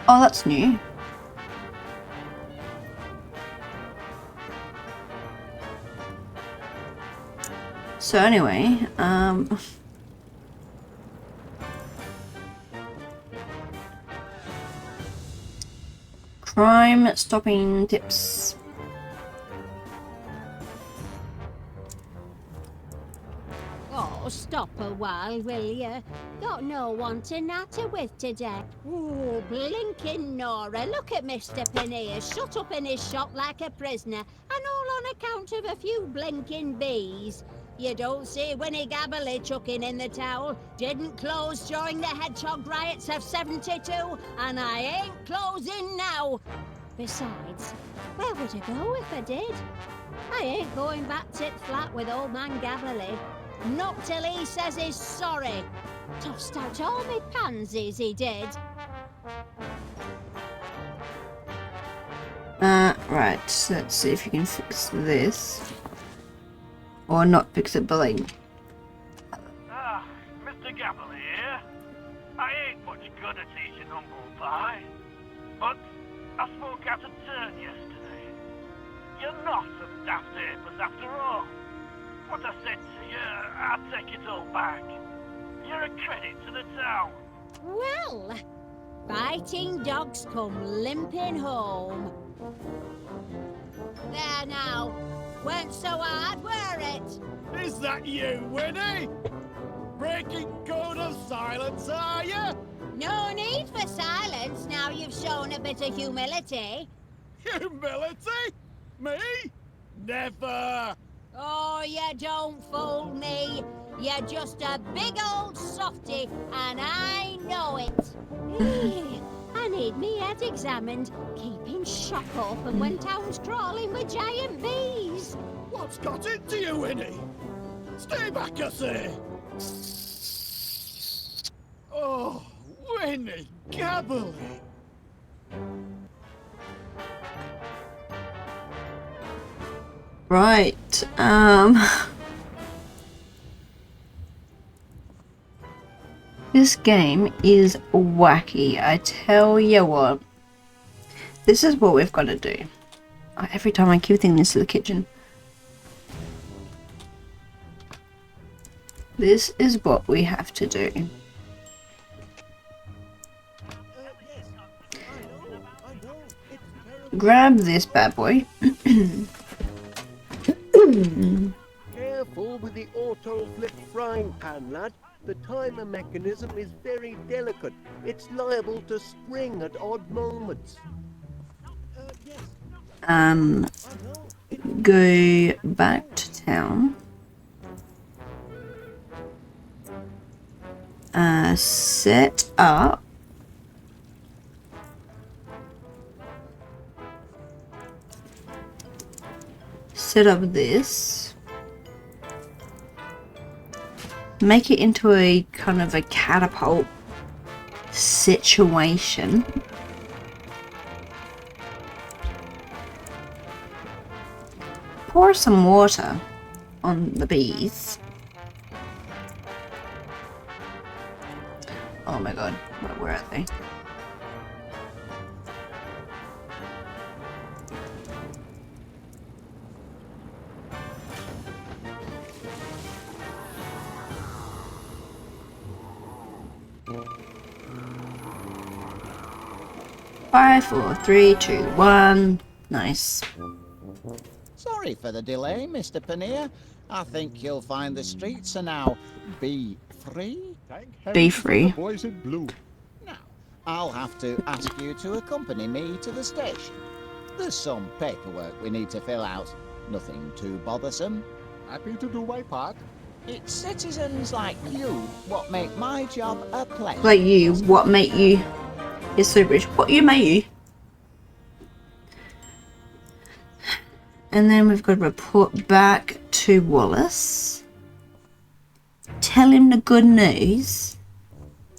Oh, that's new. So anyway, crime stopping tips. Oh, stop a while, will you? Got no one to natter with today. Ooh, blinking Nora, look at Mr. Pannier, shut up in his shop like a prisoner, and all on account of a few blinking bees. You don't see Winnie Gabberley chucking in the towel. Didn't close during the hedgehog riots of 72, and I ain't closing now. Besides, where would I go if I did? I ain't going back tit flat with old man Gabberley. Not till he says he's sorry. Tossed out all me pansies, he did. Right, let's see if you can fix this. Or not fix it, but like... Ah, Mr. Gabble here. I ain't much good at eating humble pie, but I spoke out of turn yesterday. You're not a daft apers after all. What I said to you, I take it all back. You're a credit to the town. Well, fighting dogs come limping home. There now. Weren't so hard, were it? Is that you, Winnie? Breaking code of silence, are you? No need for silence now you've shown a bit of humility. Humility? Me? Never! Oh, you don't fool me. You're just a big old softy, and I know it. I need me head examined, keeping shop open when town's crawling with giant bees. What's got into you, Winnie? Stay back, I say! Oh, Winnie Gabberley! Right, this game is wacky, I tell you what. This is what we've got to do. Every time I keep thinking this is the kitchen. This is what we have to do. Yes, I know. It's terrible. Grab this bad boy. Careful with the auto-flip frying pan, lad. The timer mechanism is very delicate. It's liable to spring at odd moments. go back to town. Set up this. Make it into a kind of a catapult situation. Pour some water on the bees. Oh my god, where are they? Five, 4, 3, 2, 1. Nice. Sorry for the delay, Mr. Paneer. I think you'll find the streets are now bee-free. Be free. Boys in blue. Now, I'll have to ask you to accompany me to the station. There's some paperwork we need to fill out. Nothing too bothersome. Happy to do my part. It's citizens like you what make my job a pleasure. Like you, what make you? You're so rich. What you make you? And then we've got to report back to Wallace. Tell him the good news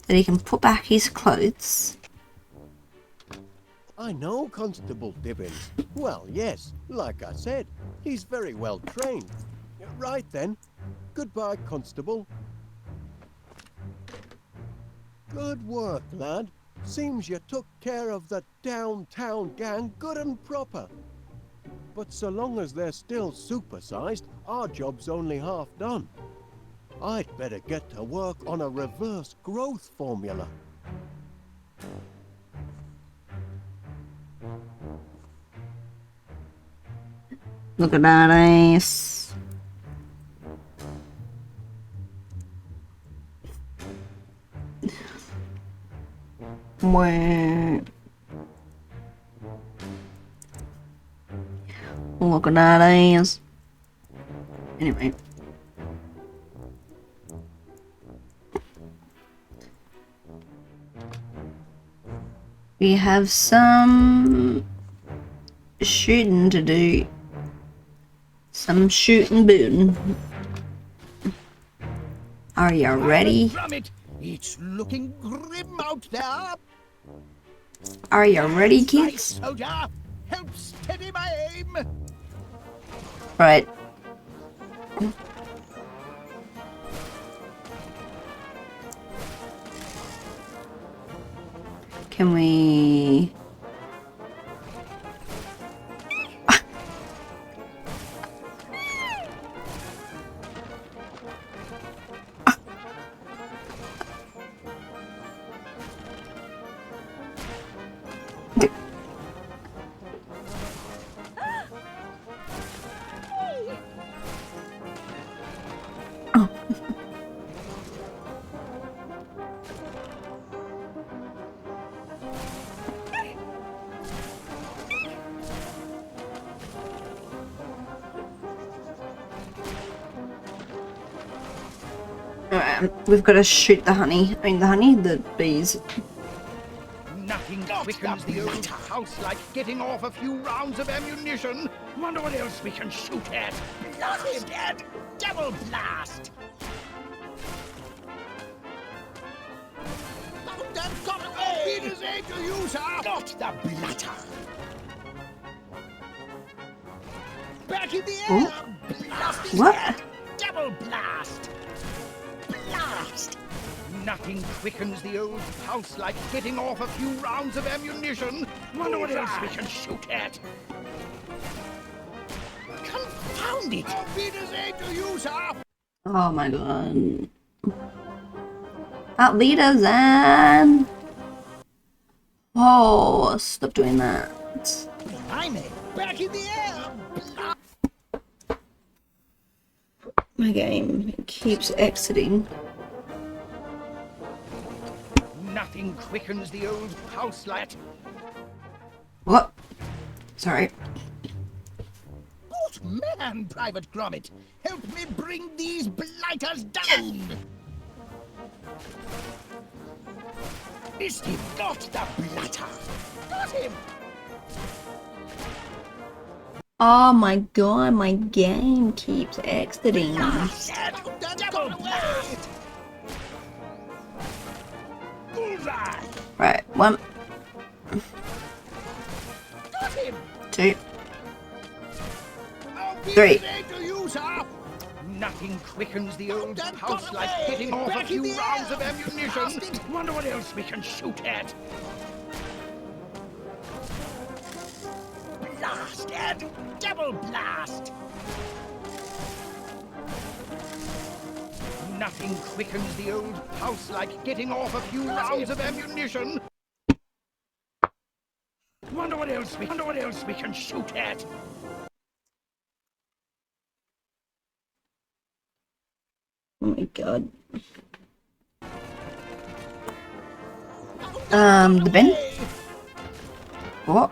that he can put back his clothes. I know Constable Dibbins. Well, yes, like I said, he's very well trained. Right then. Goodbye, Constable. Good work, lad. Seems you took care of the downtown gang good and proper. But so long as they're still supersized, our job's only half done. I'd better get to work on a reverse growth formula. Look at that ace. Wait. Look at that ass. Anyway. We have some shooting to do. Some shooting booting. Are you ready? Gromit, it's looking grim out there. Are you ready, Right, kids? soldier, help steady my aim. Right. Can we... We've got to shoot the honey. I mean, the bees. Nothing quickens the old house like getting off a few rounds of ammunition. Wonder what else we can shoot at. Blast at double blast. Found and got away. Peter's aid to you, sir. Not the blatter. Back in the air. Blast his What? head. Double blast. Blast. Nothing quickens the old house like getting off a few rounds of ammunition. Wonder what else we can shoot at. Confound it! Peter's aid to you, sir! Oh my god. That leader's in. Oh, stop doing that. I'm back in the air! My game keeps exiting. Nothing quickens the old house like... What? Sorry. Good man, Private Gromit. Help me bring these blighters down. Missed him. Got the blighter. Got him. Oh my god, my game keeps exiting. Double blast. Bullseye. Right, 1, Got him. 2, I'll be 3. there to use her. Nothing quickens the old house like getting off a few rounds of ammunition. Wonder what else we can shoot at. Blast and double blast. Nothing quickens the old house like getting off a few rounds of ammunition. Wonder what else we can shoot at. Oh my god. The bin? What?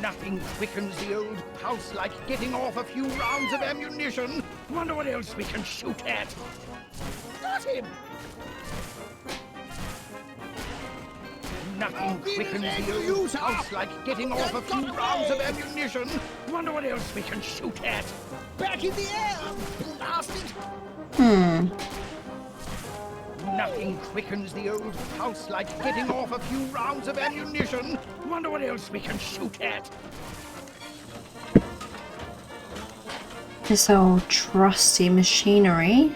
Nothing quickens the old house like getting off a few rounds of ammunition. Wonder what else we can shoot at. Got him! Nothing quickens the old house like getting off a few rounds of ammunition. Wonder what else we can shoot at. Back in the air! Blast it! Nothing quickens the old house like getting off a few rounds of ammunition. Wonder what else we can shoot at. This old trusty machinery.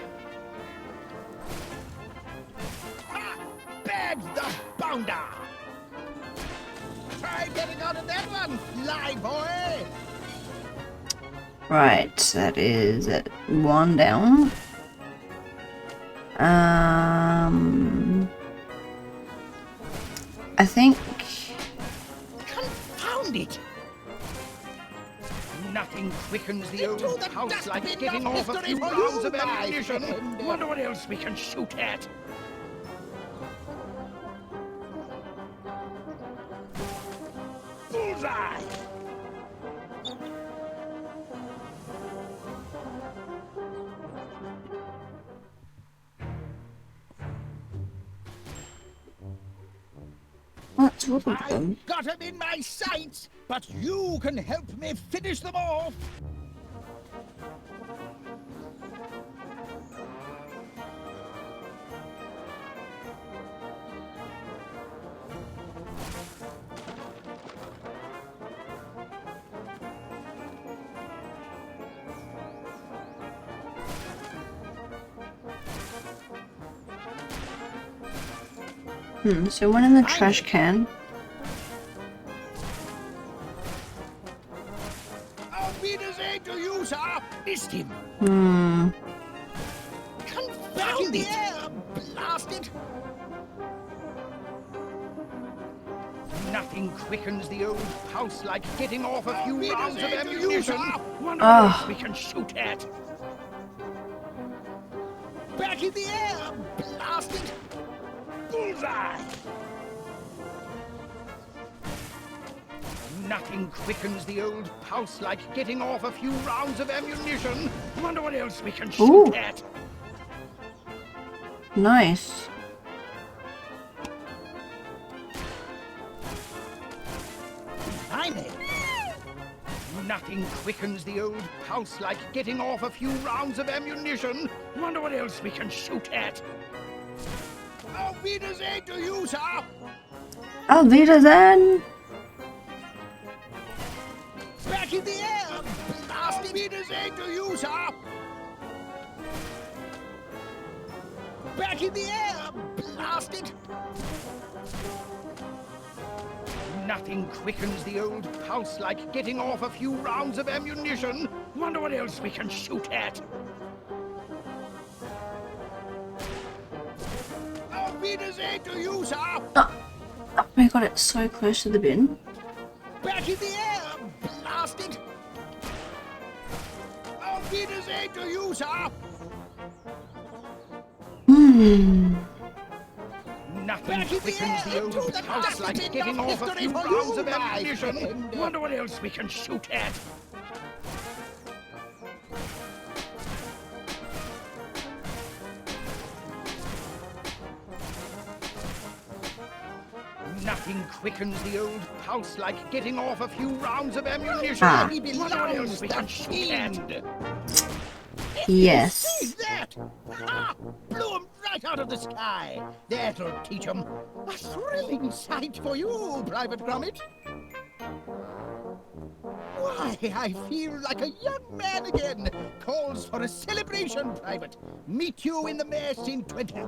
Bag the bounder! Try getting out of that one, live boy! Right, that is at 1 down. I think Confound it! Nothing quickens the old house like getting off a few rounds of ammunition. Wonder what else we can shoot at. Bullseye! what's all of them? I've got them in my sights, but you can help me finish them off. So one in the trash can. I'll be the same to you, sir. Missed him. Confound it! Blast it! Nothing quickens the old house like getting off a few rounds of ammunition. Wonder what else we can shoot at. Back in the air! Blast it! Bullseye! Nothing quickens the old house like getting off a few rounds of ammunition. Wonder what else we can shoot at. Nice. I may. Nothing quickens the old house like getting off a few rounds of ammunition. Wonder what else we can shoot at. Auf Wiedersehen to you, sir. Auf Wiedersehen. Back in the air. Auf Wiedersehen to you, sir. Back in the air. Blast it. Nothing quickens the old house like getting off a few rounds of ammunition. Wonder what else we can shoot at. Auf Wiedersehen to you, sir. Oh my god, it's so close to the bin. Back in the air. Blast it. Auf Wiedersehen to you, sir. Nothing quickens the old house like getting off a few rounds of ammunition. Wonder what else we can shoot at. Nothing quickens the old pulse like getting off a few rounds of ammunition. Ah. Wonder what else we can shoot at. Yes. See that? Ha! Blew him right out of the sky. That'll teach him. A thrilling sight for you, Private Gromit. Why, I feel like a young man again. Calls for a celebration, Private. Meet you in the mess in 20...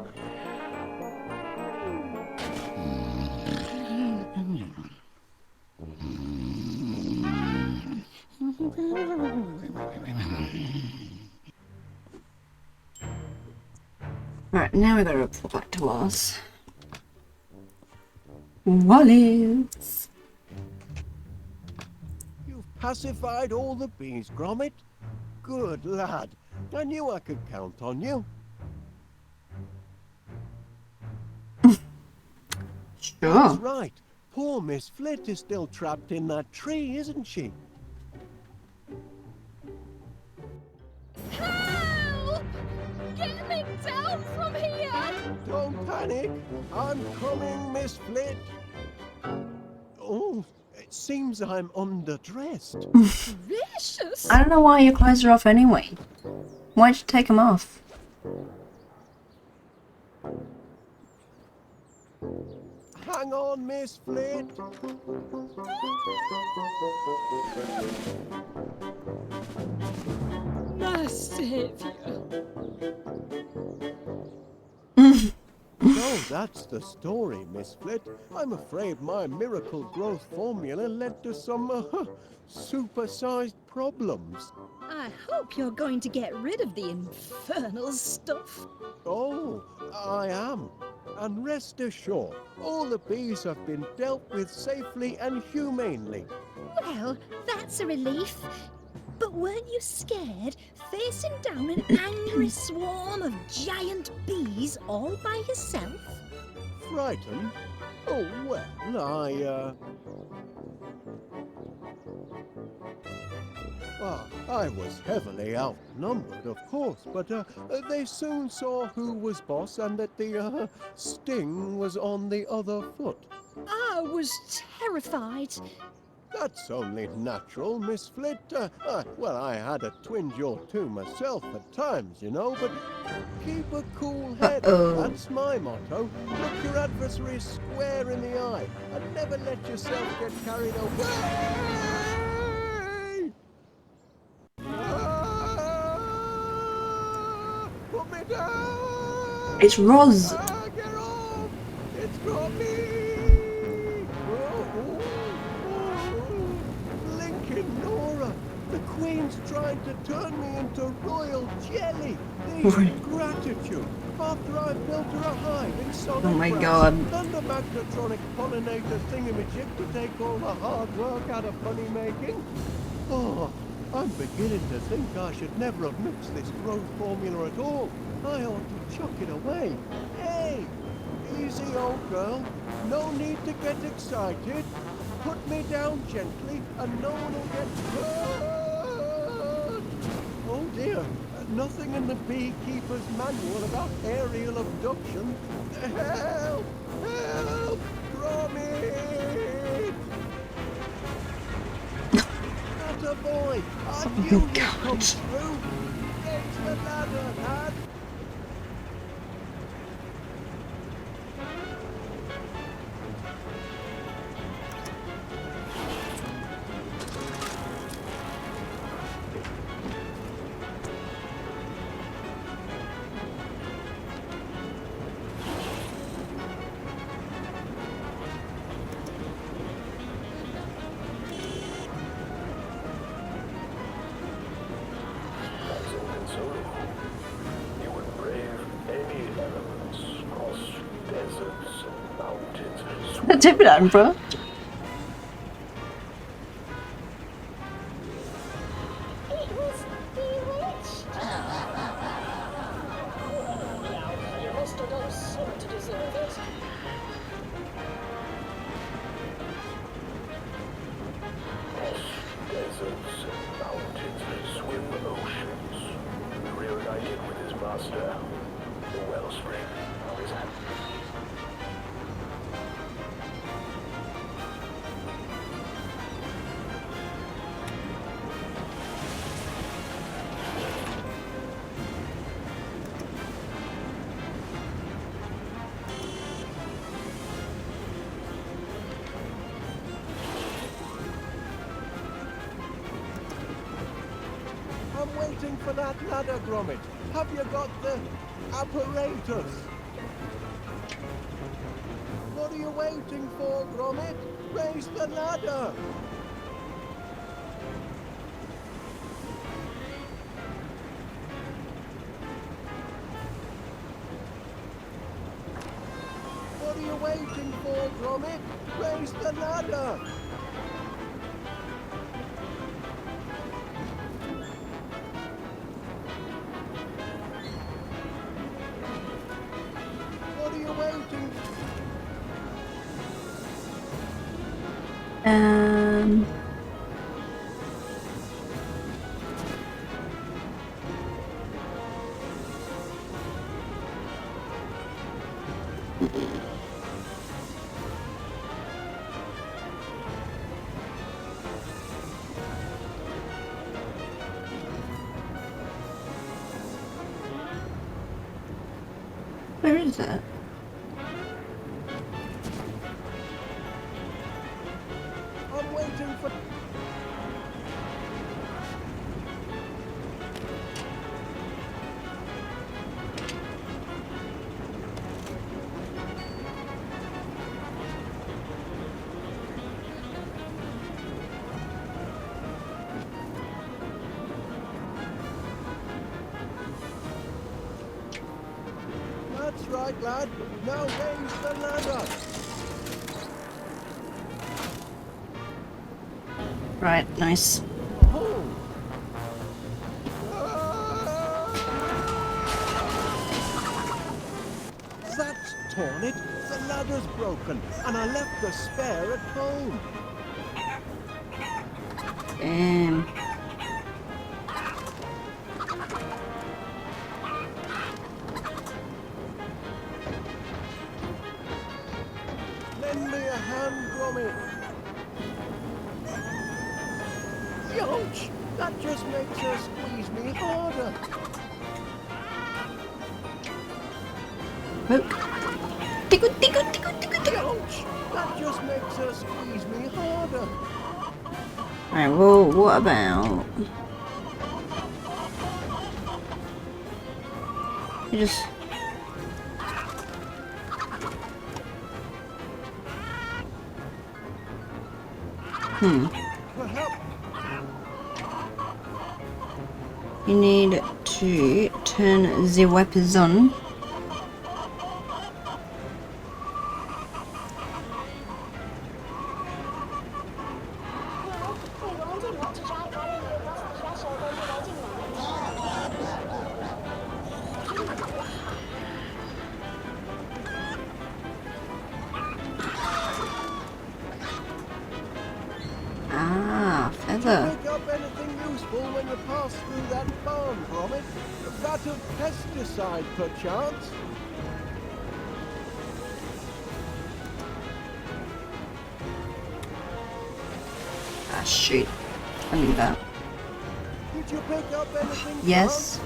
Right, now we've got to report back to Wallace. Wallace! You've pacified all the bees, Gromit. Good lad. I knew I could count on you. Sure. That's right. Poor Miss Flit is still trapped in that tree, isn't she? Help! Get me down from here! Don't panic. I'm coming, Miss Flit. Oh, it seems I'm underdressed. Gracious! I don't know why your clothes are off anyway. Why'd you take them off? Hang on, Miss Flit. My saviour. So that's the story, Miss Flit. I'm afraid my miracle growth formula led to some supersized problems. I hope you're going to get rid of the infernal stuff. Oh, I am. And rest assured, all the bees have been dealt with safely and humanely. Well, that's a relief. But weren't you scared facing down an angry swarm of giant bees all by yourself? Frightened? Oh, well, I was heavily outnumbered, of course, but they soon saw who was boss and that the sting was on the other foot. I was terrified. That's only natural, Miss Flit. Well, I had a twinge or two myself at times, you know, but keep a cool head. That's my motto. Look your adversary square in the eye and never let yourself get carried away. Put me down! It's Roz! Get off! It's got me! Blinking Nora! The Queen's trying to turn me into royal jelly! The ingratitude! After I've built her a hive in solid Oh my brass God. and a magnetronic pollinator thingamajig to take all the hard work out of honey making. Oh, I'm beginning to think I should never have mixed this growth formula at all. I ought to chuck it away. Hey, easy old girl. No need to get excited. Put me down gently and no one will get hurt. Oh dear, nothing in the beekeeper's manual about aerial abduction. Help! Help! Gromit! Not a boy! I knew you'd come through! Raise the ladder, lad! You would brave any elements, cross deserts and mountains. Tip it on, bro. It was bewitched. You must have Master, the wellspring of his hand. I'm waiting for that ladder, Gromit. Have you got the apparatus? What are you waiting for, Gromit? Raise the ladder! What are you waiting for, Gromit? Raise the ladder! What are you waiting for? Where is it? I'm waiting for... That's right, lad. Now raise the ladder. Right, nice. Oh. That's torn it. The ladder's broken, and I left the spare at home. Damn. Lend me a hand, Gromit. Ouch! That just makes her squeeze me harder. Poke. Tickle, tickle, tickle, tickle, tickle. Ouch! That just makes her squeeze me harder. Alright, well, what about... You just... Perhaps You need to turn the weapons on. Ah, feather. pick up anything useful when you pass through that barn, Gromit. That of pesticide, perchance. Ah, shoot. I need that. Did you pick up anything? Yes.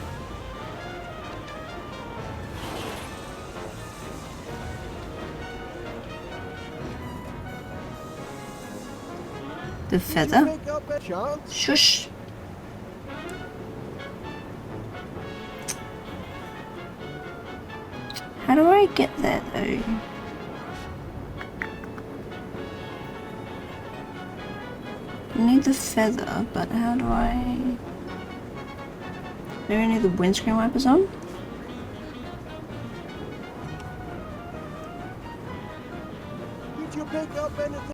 The Grant? Did feather? you pick up a chance? Shush. How do I get there though? I need the feather, but how do I... Maybe I need the windscreen wipers on? Did you pick up anything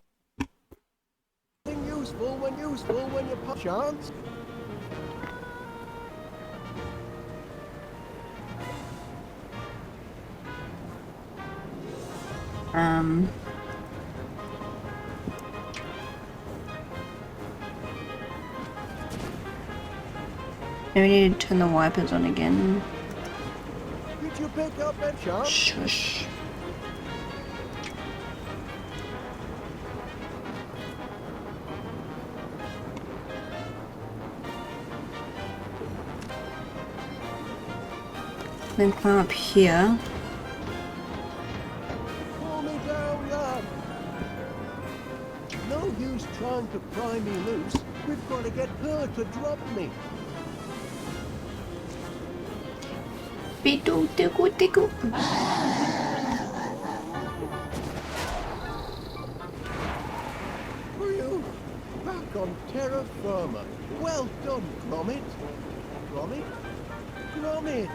useful when you chance? Maybe we need to turn the wipers on again. you pick up a chop? Shush. Then climb up here. Pull me down, lad. No use trying to pry me loose. We've got to get her to drop me. Biddle diggle diggle. Phew. Back on terra firma. Well done, Gromit. Gromit? Gromit!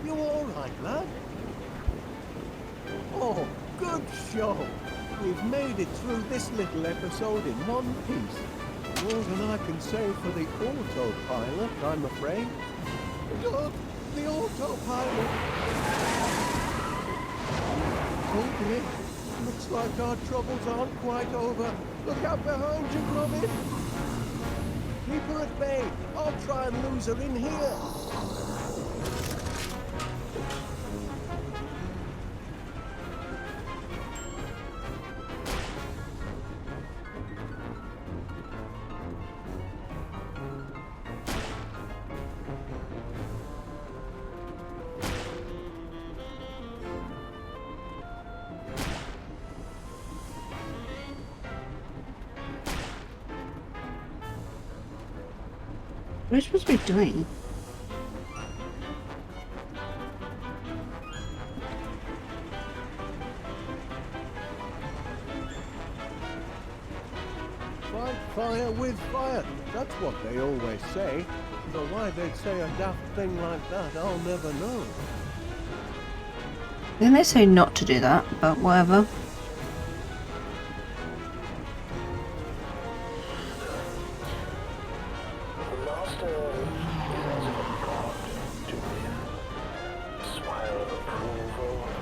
You all right, lad? Oh, good show. We've made it through this little episode in one piece. More than I can say for the autopilot, I'm afraid. Look, the autopilot. Oh dear, looks like our troubles aren't quite over. Look out behind you, Gromit. Keep her at bay. I'll try and lose her in here. What are we supposed to be doing? Fight fire with fire. That's what they always say. Though why they'd say a daft thing like that, I'll never know. Then they say not to do that, but whatever.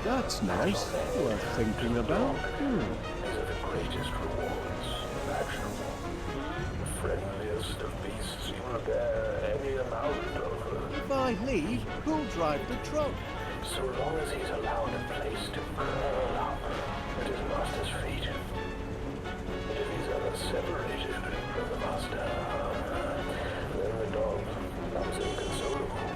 That's nice. Worth thinking about. These are the greatest rewards imaginable. The friendliest of beasts you will bear any amount of. If I leave, who'll drive the truck? So long as he's allowed a place to curl up at his master's feet. But if he's ever separated from the master, then the dog becomes inconsolable.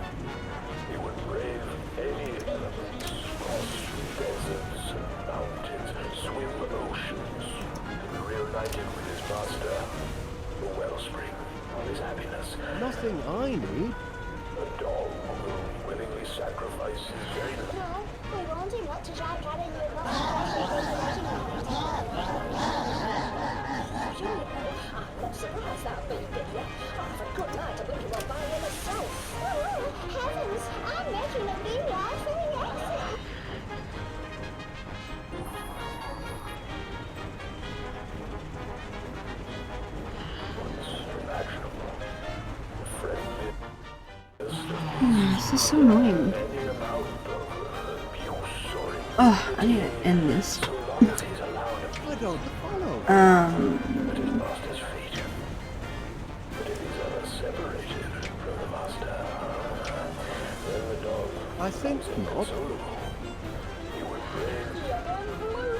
He would brave any elements, cross deserts and mountains, swim oceans, to be reunited with his master, the wellspring of his happiness. Nothing I need. A dog will willingly sacrifice his very life. No, we warned him not to try carrying you across I'm not surprised that beat you. I've a good night to think about buying myself. Oh, heavens! I'm making a new life for the exit. Imaginable, friendly. This is so annoying. Any amount of abuse or Oh, I need to end this. so long as he's allowed I don't follow. at his master's feet. But if he's ever separated from the master, then the dog I think not. consolable. He would brave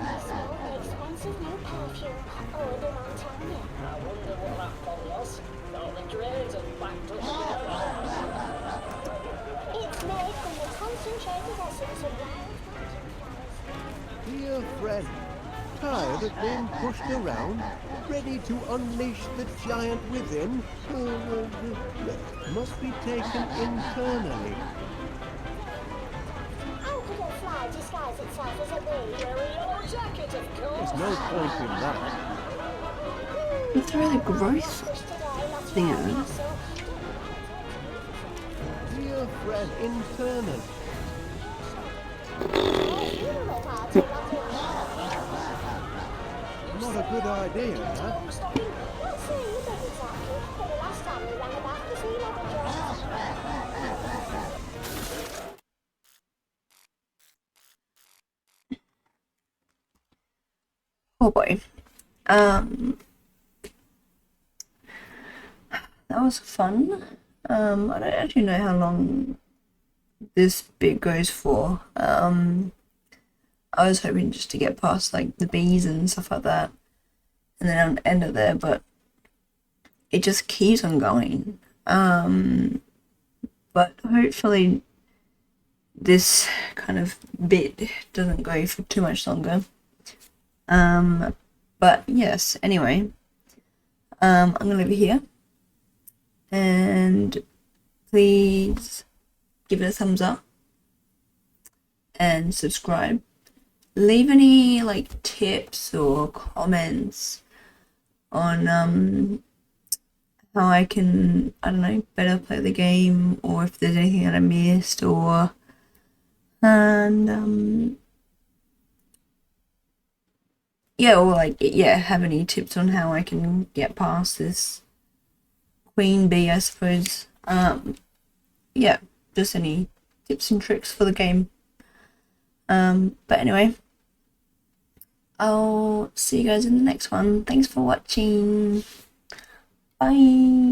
Expensive new perfume. Order on Tanya. I wonder what that one was. All the grades are backed up. It's made from the concentrated essence of wild mountain flowers. Dear friend, tired of being pushed around, ready to unleash the giant within, must be taken internally. How could a fly disguise itself as a bee? Wear a yellow jacket, of course. There's no point in that. You throw the growth Wish today, not thing at tomorrow, them. so Dear friend, internally. you will let our take that Not a good idea, that. Not saying you did exactly, but the last time you rang about the sea level job. Oh boy. was fun. I don't actually know how long this bit goes for. I was hoping just to get past like the bees and stuff like that, and then I'll end it there, but it just keeps on going. But hopefully this kind of bit doesn't go for too much longer. But yes, anyway, I'm gonna leave it here, and please give it a thumbs up and subscribe. Leave any like tips or comments on how I can, I don't know, better play the game, or if there's anything that I missed, or yeah, or like have any tips on how I can get past this queen bee, I suppose. Yeah, just any tips and tricks for the game. But anyway, I'll see you guys in the next one. Thanks for watching. Bye.